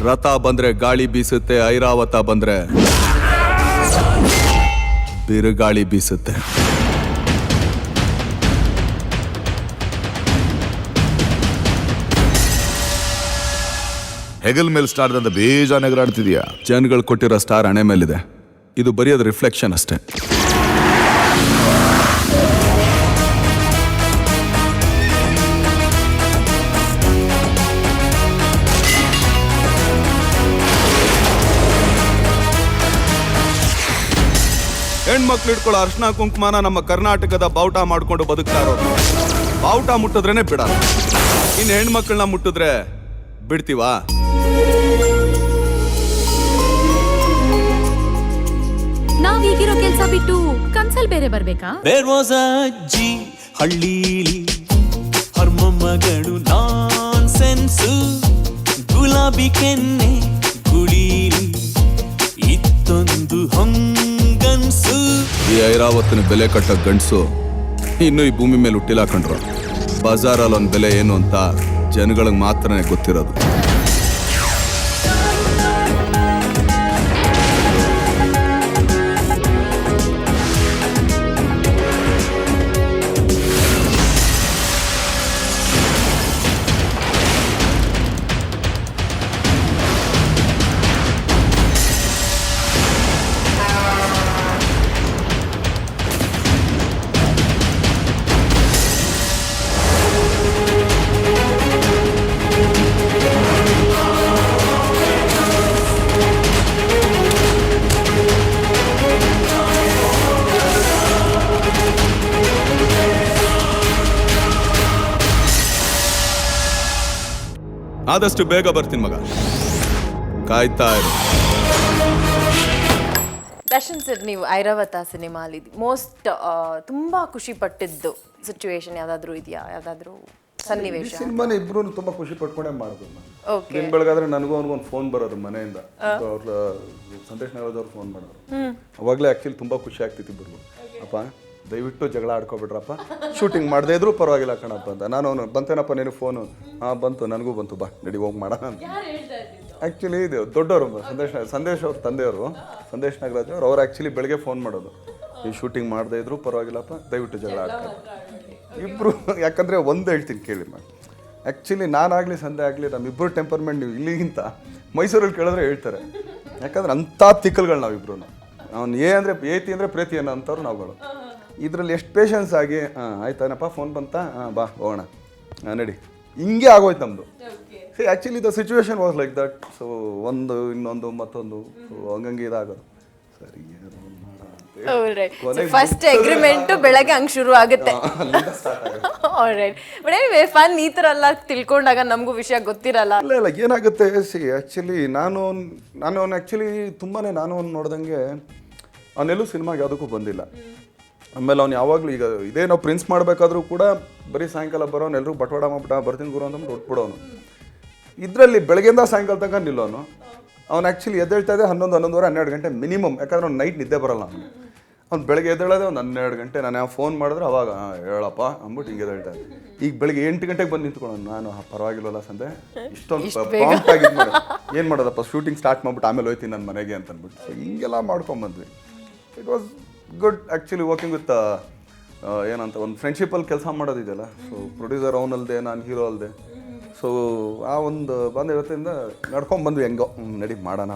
ರಥ ಬಂದ್ರೆ ಗಾಳಿ ಬೀಸುತ್ತೆ, ಐರಾವತ ಬಂದ್ರೆ ಬಿರುಗಾಳಿ ಬೀಸುತ್ತೆ. ಹೆಗಲ್ ಮೇಲೆ ಸ್ಟಾರ್ ಅಂತ ಬೇಜಾನ್ ಎಗರಾಡ್ತಿದ್ಯಾ? ಜನಗಳು ಕೊಟ್ಟಿರೋ ಸ್ಟಾರ್ ಹಣೆ ಮೇಲಿದೆ, ಇದು ಬರೀ ಅದು ರಿಫ್ಲೆಕ್ಷನ್ ಅಷ್ಟೇ. ಹೆಣ್ಮಕ್ಳು ಇಟ್ಕೊಳ್ಳೋ ಅರ್ಶನ ಕುಂಕುಮನ ನಮ್ಮ ಕರ್ನಾಟಕದ ಬಾವುಟ ಮಾಡ್ಕೊಂಡು ಬದುಕ್ತಾ ಇರೋದು. ಬಾವುಟ ಮುಟ್ಟಿದ್ರೇನೆ ಬಿಡಲ್ಲ, ಇನ್ನು ಹೆಣ್ಮಕ್ಳನ್ನ ಮುಟ್ಟಿದ್ರೆ ಬಿಡ್ತೀವಾ? ನಾವೀಗಿರೋ ಕೆಲ್ಸ ಬಿಟ್ಟು ಕನ್ಸಲ್ ಬೇರೆ ಬರ್ಬೇಕಾ? There was a ಅಜ್ಜಿ ಹಳ್ಳೀಲಿ, ಹರ್ಮಮ್ಮಗಳು ನಾನ್ಸೆನ್ಸು, ಗುಲಾಬಿ ಕೆನ್ನೆ ಗುಳೀಲಿ, ಇತ್ತೊಂದು ಹೊಂಗನ್ಸು. ಈ ಐರಾವತನ ಬೆಲೆ ಕಟ್ಟ ಗಂಡಸು ಇನ್ನು ಈ ಭೂಮಿ ಮೇಲೆ ಹುಟ್ಟಿಲ್ಲ ಕಂಡ್ರು. ಬಜಾರಲ್ಲಿ ಒಂದು ಬೆಲೆ ಏನು ಅಂತ ಜನಗಳಿಗೆ ಮಾತ್ರನೇ ಗೊತ್ತಿರೋದು. ಆದಷ್ಟು ಬೇಗ ಬರ್ತೀನಿ ಮಗ, ಕಾಯ್ತಾ ಇರು. ದರ್ಶನ್ ಸರ್, ನೀವು ಐರಾವತ ಸಿನಿಮಾಲಿ ಮೋಸ್ಟ್ ತುಂಬಾ ಖುಷಿ ಪಟ್ಟಿದ್ದು ಸಿಚುವೇಶನ್ ಯಾವ್ದಾದ್ರು ಇದೆಯಾ? ಯಾವ್ದಾದ್ರು ಸನ್ನಿವೇಶ? ಸಿನಿಮಾನ ಇಬ್ರು ತುಂಬಾ ಖುಷಿ ಪಟ್ಕೊಂಡೇ ಮಾಡೋದು. ಓಕೆ, ದಿನ ಬೆಳಗಾದ್ರೆ ನನಗೂ ಅವ್ನಿಗೊಂದು ಫೋನ್ ಬರೋದು ಮನೆಯಿಂದ, ಅವ್ರ ಸಂದೇಶ್ ನಾಗರಾಜ್ ಅವ್ರು ಫೋನ್ ಮಾಡೋರು. ಅವಾಗಲೇ ಆ್ಯಕ್ಚುಲಿ ತುಂಬ ಖುಷಿ ಆಗ್ತಿತ್ತು ಇಬ್ಬರು. ಅಪ್ಪ ದಯವಿಟ್ಟು ಜಗಳ ಆಡ್ಕೊಬಿಡ್ರಪ್ಪ, ಶೂಟಿಂಗ್ ಮಾಡದೇ ಇದ್ರೂ ಪರವಾಗಿಲ್ಲ ಕಣಪ್ಪ ಅಂತ. ನಾನು ಅವನು ಬಂತೇನಪ್ಪ ನೀನು ಫೋನು? ಹಾಂ ಬಂತು, ನನಗೂ ಬಂತು, ಬಾ ನಡಿ ಹೋಗಿ ಮಾಡೋಣ ಅಂತ. ಆ್ಯಕ್ಚುಲಿ ಇದು ದೊಡ್ಡವರು, ಸಂದೇಶ್ ಅವ್ರ ತಂದೆಯವರು, ಸಂದೇಶ್ ನಾಗರಾಜ್ ಅವ್ರು ಆ್ಯಕ್ಚುಲಿ ಬೆಳಗ್ಗೆ ಫೋನ್ ಮಾಡೋದು, ನೀವು ಶೂಟಿಂಗ್ ಮಾಡದೇ ಇದ್ರೂ ಪರವಾಗಿಲ್ಲಪ್ಪ, ದಯವಿಟ್ಟು ಜಗಳ ಆಡ್ತಾರೆ ಇಬ್ಬರು. ಯಾಕಂದರೆ ಒಂದು ಹೇಳ್ತೀನಿ ಕೇಳಿ ಮ್ಯಾಮ್, ಆ್ಯಕ್ಚುಲಿ ನಾನಾಗಲಿ ಸಂದೆ ಆಗಲಿ ನಮ್ಮಿಬ್ಬರು ಟೆಂಪರ್ಮೆಂಟ್ ನೀವು ಇಲ್ಲಿಗಿಂತ ಮೈಸೂರಲ್ಲಿ ಕೇಳಿದ್ರೆ ಹೇಳ್ತಾರೆ. ಯಾಕಂದ್ರೆ ಅಂಥ ತಿಕ್ಕಲ್ಗಳು ನಾವಿಬ್ರು. ಅವ್ನು ಏತಿ ಅಂದರೆ ಪ್ರೀತಿ ಅನ್ನೋ ಅಂಥವ್ರು ನಾವುಗಳು. ಇದರಲ್ಲಿ ಎಷ್ಟು ಪೇಷನ್ಸ್ ಆಗಿ, ಆಯ್ತಾನಪ್ಪ ಫೋನ್ ಬಂತ, ಬಾ ಹೋಗೋಣ, ನಡಿ, ಹಿಂಗೆ ಆಗೋಯ್ತು ನಮ್ಮದು. C actually the situation was like that. So ಒಂದು ಇನ್ನೊಂದು ಮತ್ತೊಂದು, ಸೊ ಹಂಗಂಗೆ ಇದಾಗೋದು. ಸರಿ ಫಸ್ಟ್ ಅಗ್ರಿಮೆಂಟ್ ಬೆಳಗ್ಗೆ ಹಂಗೆ ಶುರು ಆಗುತ್ತೆ. ಬಟ್ ಎನಿವೇ ಫನ್ ಈ ಥರ ಎಲ್ಲ ತಿಳ್ಕೊಂಡಾಗ ನಮಗೂ ವಿಷಯ ಗೊತ್ತಿರಲ್ಲ. ಇಲ್ಲ ಏನಾಗುತ್ತೆ ಆ್ಯಕ್ಚುಲಿ ನಾನು ಆ್ಯಕ್ಚುಲಿ ತುಂಬಾ ನಾನು ನೋಡ್ದಂಗೆ ಅವನೆಲ್ಲೂ ಸಿನಿಮಾಗೆ ಯಾವುದಕ್ಕೂ ಬಂದಿಲ್ಲ. ಆಮೇಲೆ ಅವ್ನು ಯಾವಾಗಲೂ ಈಗ ಇದೇ ನಾವು ಪ್ರಿನ್ಸ್ ಮಾಡಬೇಕಾದ್ರೂ ಕೂಡ ಬರೀ ಸಾಯಂಕಾಲ ಬರೋನು ಎಲ್ಲರೂ ಬಟವಾಡ ಮಾಡ್ಬಿಟ್ಟ ಬರ್ತೀನಿ ಗುರು ಅಂತಂದ್ಬಿಟ್ಟು ಹೊಟ್ಬಿಡೋನು. ಇದರಲ್ಲಿ ಬೆಳಗ್ಗೆಯಿಂದ ಸಾಯಂಕಾಲ ತನಕ ನಿಲ್ಲೋನು. ಅವ್ನು ಆ್ಯಕ್ಚುಲಿ ಎದ್ದೇಳ್ತಾ ಇದೆ 11:30 12 ಗಂಟೆ ಮಿನಿಮಮ್, ಯಾಕಂದ್ರೆ ಅವ್ನು ನೈಟ್ ನಿದ್ದೆ ಬರೋಲ್ಲ ಅವ್ನು ಬೆಳಗ್ಗೆ ಎದ್ದೇಳೋದೆ ಒಂದು 12 ಗಂಟೆ. ನಾನು ಯಾವ ಫೋನ್ ಮಾಡಿದ್ರೆ ಅವಾಗ ಹೇಳಪ್ಪ ಅಂದ್ಬಿಟ್ಟು ಹಿಂಗೆ ಎದ್ದೇಳ್ತಾ ಇದ್ದೆ. ಈಗ ಬೆಳಗ್ಗೆ 8 ಗಂಟೆಗೆ ಬಂದು ನಿಂತ್ಕೊಳ್ಳೋನು. ನಾನು ಪರವಾಗಿಲ್ವಲ್ಲ ಸಂದೆ ಇಷ್ಟೊಂದು ಪ್ರಾಂಪ್ಟ್ ಆಗಿದ್ದು ಏನು ಮಾಡೋದಪ್ಪ ಶೂಟಿಂಗ್ ಸ್ಟಾರ್ಟ್ ಮಾಡ್ಬಿಟ್ಟು ಆಮೇಲೆ ಹೋಯ್ತೀನಿ ನನ್ನ ಮನೆಗೆ ಅಂತ ಅಂದ್ಬಿಟ್ಟು. ಸೊ ಹಿಂಗೆಲ್ಲ ಮಾಡ್ಕೊಂಬಂದ್ವಿ. It was good actually working with ಏನಂತ ಒಂದು ಫ್ರೆಂಡ್ಶಿಪ್ಪಲ್ಲಿ ಕೆಲಸ ಮಾಡೋದಿದೆಯಲ್ಲ. ಸೊ ಪ್ರೊಡ್ಯೂಸರ್ ಅವನಲ್ಲದೆ ನಾನು ಹೀರೋ ಅಲ್ಲದೆ. ಸೊ ಆ ಒಂದು ಬಾಂಧವ್ಯತೆಯಿಂದ ನಡ್ಕೊಂಡ್ಬಂದ್ವಿ. ಹೆಂಗೋ ನಡಿ ಮಾಡೋಣ.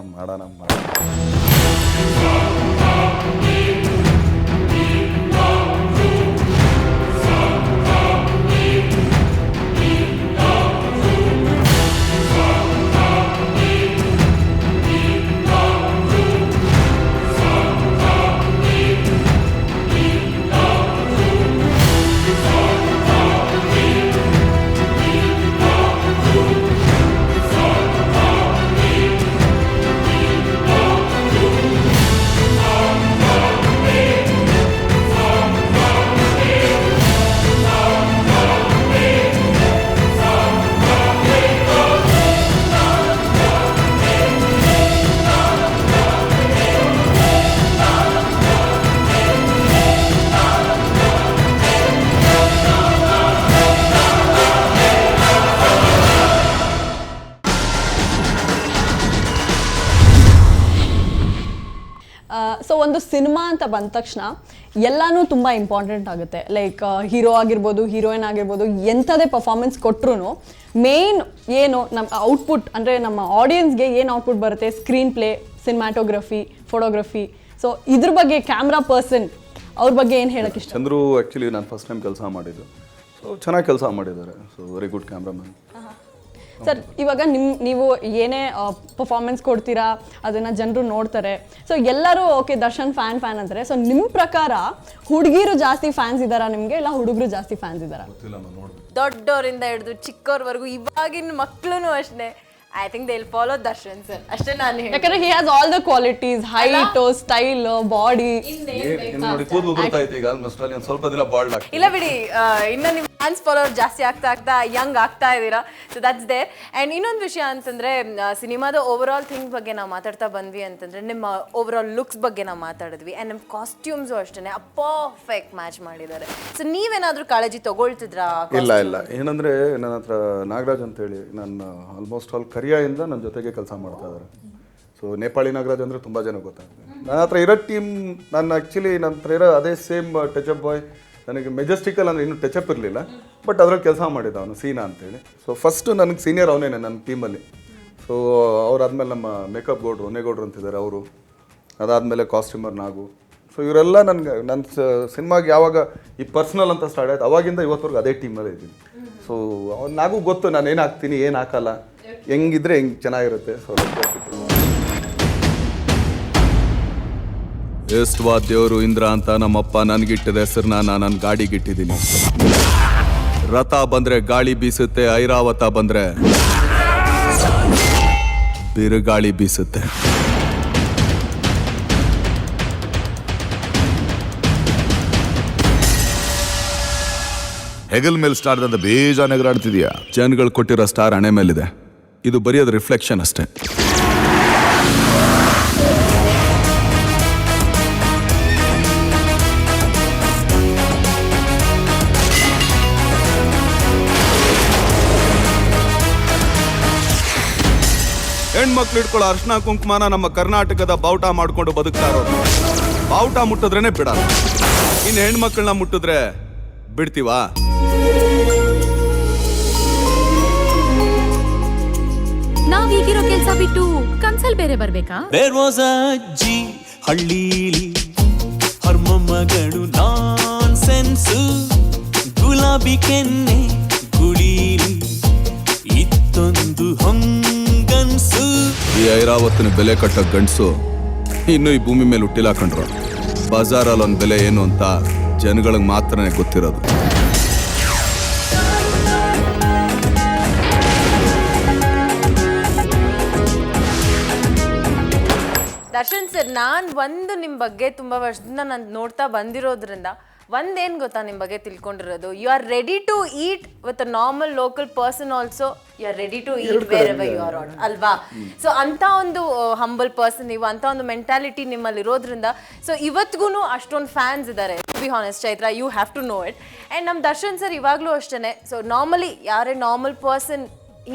ಸೊ ಒಂದು ಸಿನಿಮಾ ಅಂತ ಬಂದ ತಕ್ಷಣ ಎಲ್ಲನೂ ತುಂಬ ಇಂಪಾರ್ಟೆಂಟ್ ಆಗುತ್ತೆ. ಲೈಕ್ ಹೀರೋ ಆಗಿರ್ಬೋದು, ಹೀರೋಯಿನ್ ಆಗಿರ್ಬೋದು, ಎಂಥದೇ ಪರ್ಫಾರ್ಮೆನ್ಸ್ ಕೊಟ್ಟರು ಮೇನ್ ಏನು ನಮ್ಮ ಔಟ್ಪುಟ್ ಅಂದರೆ ನಮ್ಮ ಆಡಿಯನ್ಸ್ಗೆ ಏನು ಔಟ್ಪುಟ್ ಬರುತ್ತೆ, screen play, cinematography, photography. So ಇದ್ರ ಬಗ್ಗೆ ಕ್ಯಾಮ್ರಾ ಪರ್ಸನ್ ಅವ್ರ ಬಗ್ಗೆ ಏನು ಹೇಳಕ್ಕೆ ಇಷ್ಟ? ಚಂದ್ರು ಆ್ಯಕ್ಚುಲಿ ನಾನು ಫಸ್ಟ್ ಟೈಮ್ ಕೆಲಸ ಮಾಡಿದ್ದು. ಸೊ ಚೆನ್ನಾಗಿ ಕೆಲಸ ಮಾಡಿದ್ದಾರೆ. So very good cameraman. Sir, ಇವಾಗ ನೀವು ಏನೇ ಪರ್ಫಾರ್ಮೆನ್ಸ್ ಕೊಡ್ತೀರಾ ಅದನ್ನು ಜನರು ನೋಡ್ತಾರೆ. ಸೊ ಎಲ್ಲರೂ ಓಕೆ ದರ್ಶನ್ ಫ್ಯಾನ್ ಅಂತಾರೆ. ಸೊ ನಿಮ್ಮ ಪ್ರಕಾರ ಹುಡುಗಿರು ಜಾಸ್ತಿ ಫ್ಯಾನ್ಸ್ ಇದ್ದಾರಾ ನಿಮಗೆ, ಇಲ್ಲ ಹುಡುಗರು ಜಾಸ್ತಿ ಫ್ಯಾನ್ಸ್ ಇದ್ದಾರಾ? ದೊಡ್ಡವರಿಂದ ಹಿಡಿದು ಚಿಕ್ಕವ್ರವರೆಗೂ ಇವಾಗಿನ ಮಕ್ಕಳು ಅಷ್ಟೇ. I think they will follow Darshan sir ಅಷ್ಟೇ ನಾನು ಹೇಳಿ. ಯಾಕಂದ್ರೆ he has all the qualities, height, style, body. ಸ್ವಲ್ಪ ದಿನ ಬಾಲ್ಡ್ ಆಗ್ತದೆ. ಇಲ್ಲ ಬಿಡಿ, ಇನ್ನು ನಿಮ್ಮ ಫ್ಯಾನ್ಸ್ ಫಾಲೋವರ್ ಜಾಸ್ತಿ ಆಗ್ತಾ ಯಂಗ್ ಆಗ್ತಾ ಇದ್ದೀರಾ. So that's there. ಆ್ಯಂಡ್ ಇನ್ನೊಂದು ವಿಷಯ ಅಂತಂದರೆ ಸಿನಿಮಾದ ಓವರ್ ಆಲ್ ಥಿಂಗ್ಸ್ ಬಗ್ಗೆ ನಾವು ಮಾತಾಡ್ತಾ ಬಂದ್ವಿ ಅಂತಂದರೆ ನಿಮ್ಮ ಓವರ್ ಆಲ್ ಲುಕ್ಸ್ ಬಗ್ಗೆ ನಾವು ಮಾತಾಡಿದ್ವಿ. ಆ್ಯಂಡ್ ನಿಮ್ಮ ಕಾಸ್ಟ್ಯೂಮ್ಸು ಅಷ್ಟೇ ಪರ್ಫೆಕ್ಟ್ ಮ್ಯಾಚ್ ಮಾಡಿದ್ದಾರೆ. ಸೊ ನೀವೇನಾದರೂ ಕಾಳಜಿ ತೊಗೊಳ್ತಿದ್ರಾ? ಇಲ್ಲ ಏನಂದರೆ ನನ್ನ ಹತ್ರ ನಾಗರಾಜ್ ಅಂತೇಳಿ ನನ್ನ ಆಲ್ಮೋಸ್ಟ್ ಆಲ್ ಕರಿಯಾಯಿಂದ ನನ್ನ ಜೊತೆಗೆ ಕೆಲಸ ಮಾಡ್ತಾ ಇದ್ದಾರೆ. ಸೊ ನೇಪಾಳಿ ನಾಗರಾಜ್ ಅಂದರೆ ತುಂಬ ಜನ ಗೊತ್ತಾಗ್ತದೆ. ನನ್ನ ಹತ್ರ ಇರೋ ಟೀಮ್ ನನ್ನ ಹತ್ರ ಇರೋ ಅದೇ ಸೇಮ್ ಟಚಪ್ ಬಾಯ್. ನನಗೆ ಮೆಜೆಸ್ಟಿಕಲ್ ಅಂದರೆ ಇನ್ನೂ ಟಚಪ್ ಇರಲಿಲ್ಲ, ಬಟ್ ಅದ್ರಲ್ಲಿ ಕೆಲಸ ಮಾಡಿದ್ದ ಅವನು ಸೀನಾ ಅಂತೇಳಿ. ಸೊ ಫಸ್ಟು ನನಗೆ ಸೀನಿಯರ್ ಅವನೇನೆ ನನ್ನ ಟೀಮಲ್ಲಿ. ಸೊ ಅವರಾದ್ಮೇಲೆ ನಮ್ಮ ಮೇಕಪ್ ಗೌಡ್ರು ಹೊನ್ನೇಗೌಡ್ರು ಅಂತಿದ್ದಾರೆ ಅವರು, ಅದಾದಮೇಲೆ ಕಾಸ್ಟ್ಯೂಮರ್ ನಾಗು. ಸೊ ಇವರೆಲ್ಲ ನನ್ನ ಸಿನಿಮಾಗೆ ಯಾವಾಗ ಈ ಪರ್ಸ್ನಲ್ ಅಂತ ಸ್ಟಾರ್ಟ್ ಆಯ್ತು ಅವಾಗಿಂದ ಇವತ್ತವರೆಗೂ ಅದೇ ಟೀಮಲ್ಲೇ ಇದ್ದೀನಿ. ಸೊ ನಾಗೂ ಗೊತ್ತು ನಾನು ಏನು ಹಾಕ್ತೀನಿ ಏನು ಹಾಕಲ್ಲ, ಹೆಂಗಿದ್ರೆ ಹೆಂಗೆ ಚೆನ್ನಾಗಿರುತ್ತೆ. ಸೊ ಎಷ್ಟವಾ ದೇವರು ಇಂದ್ರ ಅಂತ ನಮ್ಮಪ್ಪ ನನಗಿಟ್ಟಿದ ಹೆಸರನ್ನ ನಾನು ನನ್ನ ಗಾಡಿಗಿಟ್ಟಿದ್ದೀನಿ. ರಥ ಬಂದ್ರೆ ಗಾಳಿ ಬೀಸುತ್ತೆ, ಐರಾವತ ಬಂದ್ರೆ ಬಿರುಗಾಳಿ ಬೀಸುತ್ತೆ. ಹೆಗಲ್ ಮೇಲೆ ಸ್ಟಾರ್ ಅಂತ ಬೇಜಾನ್ ಎಗರಾಡ್ತಿದ್ಯಾ? ಜನಗಳು ಕೊಟ್ಟಿರೋ ಸ್ಟಾರ್ ಹಣೆ ಮೇಲಿದೆ. ಇದು ಬರೀ ಅದು ರಿಫ್ಲೆಕ್ಷನ್ ಅಷ್ಟೇ. ಹೆಣ್ಮಕ್ಳು ಇಟ್ಕೊಳ್ಳೋ ಅರ್ಶನ ಕುಂಕುಮನ ನಮ್ಮ ಕರ್ನಾಟಕದ ಬಾವುಟ ಮಾಡ್ಕೊಂಡು ಬದುಕ್ತಾ ಇರೋದು. ಬಾವುಟ ಮುಟ್ಟಿದ್ರೇನೆ ಬಿಡಲ್ಲ. ಇನ್ನು ಹೆಣ್ಮಕ್ಳನ್ನ ಮುಟ್ಟಿದ್ರೆ ಬಿಡ್ತೀವಾ? ನಾವೀಗಿರೋ ಕೆಲ್ಸ ಬಿಟ್ಟು ಕನ್ಸಲ್ ಬೇರೆ ಬರ್ಬೇಕಾ? There was a ಅಜ್ಜಿ ಹಳ್ಳೀಲಿ, ಹರ್ಮಮ್ಮಗಳು ನಾನ್ಸೆನ್ಸು, ಗುಲಾಬಿ ಕೆನ್ನೆ ಗುಳೀಲಿ, ಇತ್ತೊಂದು ಹೊಂಗನ್ಸು. ಈ ಐರಾವತಿನ ಬೆಲೆ ಕಟ್ಟೋ ಗಂಡಸು ಇನ್ನೂ ಈ ಭೂಮಿ ಮೇಲೆ ಹುಟ್ಟಿಲ್ಲ ಕಂಡ್ರು. ಬಜಾರಲ್ಲಿ ಒಂದು ಬೆಲೆ ಏನು ಅಂತ ಜನಗಳಿಗೆ ಮಾತ್ರನೇ ಗೊತ್ತಿರೋದು. ದರ್ಶನ್ ಸರ್, ನಾನು ನಿಮ್ಮ ಬಗ್ಗೆ ತುಂಬ ವರ್ಷದಿಂದ ನಾನು ನೋಡ್ತಾ ಬಂದಿರೋದ್ರಿಂದ ಒಂದೇನು ಗೊತ್ತಾ ನಿಮ್ಮ ಬಗ್ಗೆ ತಿಳ್ಕೊಂಡಿರೋದು, you are ready to eat with a normal local person also, you are ready to eat wherever you are on, ಅಲ್ವಾ? ಸೊ ಅಂಥ ಒಂದು ಹಂಬಲ್ ಪರ್ಸನ್ ನೀವು, ಅಂಥ ಒಂದು ಮೆಂಟಾಲಿಟಿ ನಿಮ್ಮಲ್ಲಿ ಇರೋದ್ರಿಂದ ಸೊ ಇವತ್ತಿಗೂ ಅಷ್ಟೊಂದು ಫ್ಯಾನ್ಸ್ ಇದ್ದಾರೆ. To be honest Chaitra, you have to know it. And ನಮ್ಮ ದರ್ಶನ್ ಸರ್ ಇವಾಗಲೂ ಅಷ್ಟೇ. ಸೊ ನಾರ್ಮಲಿ ಯಾರೇ ನಾರ್ಮಲ್ ಪರ್ಸನ್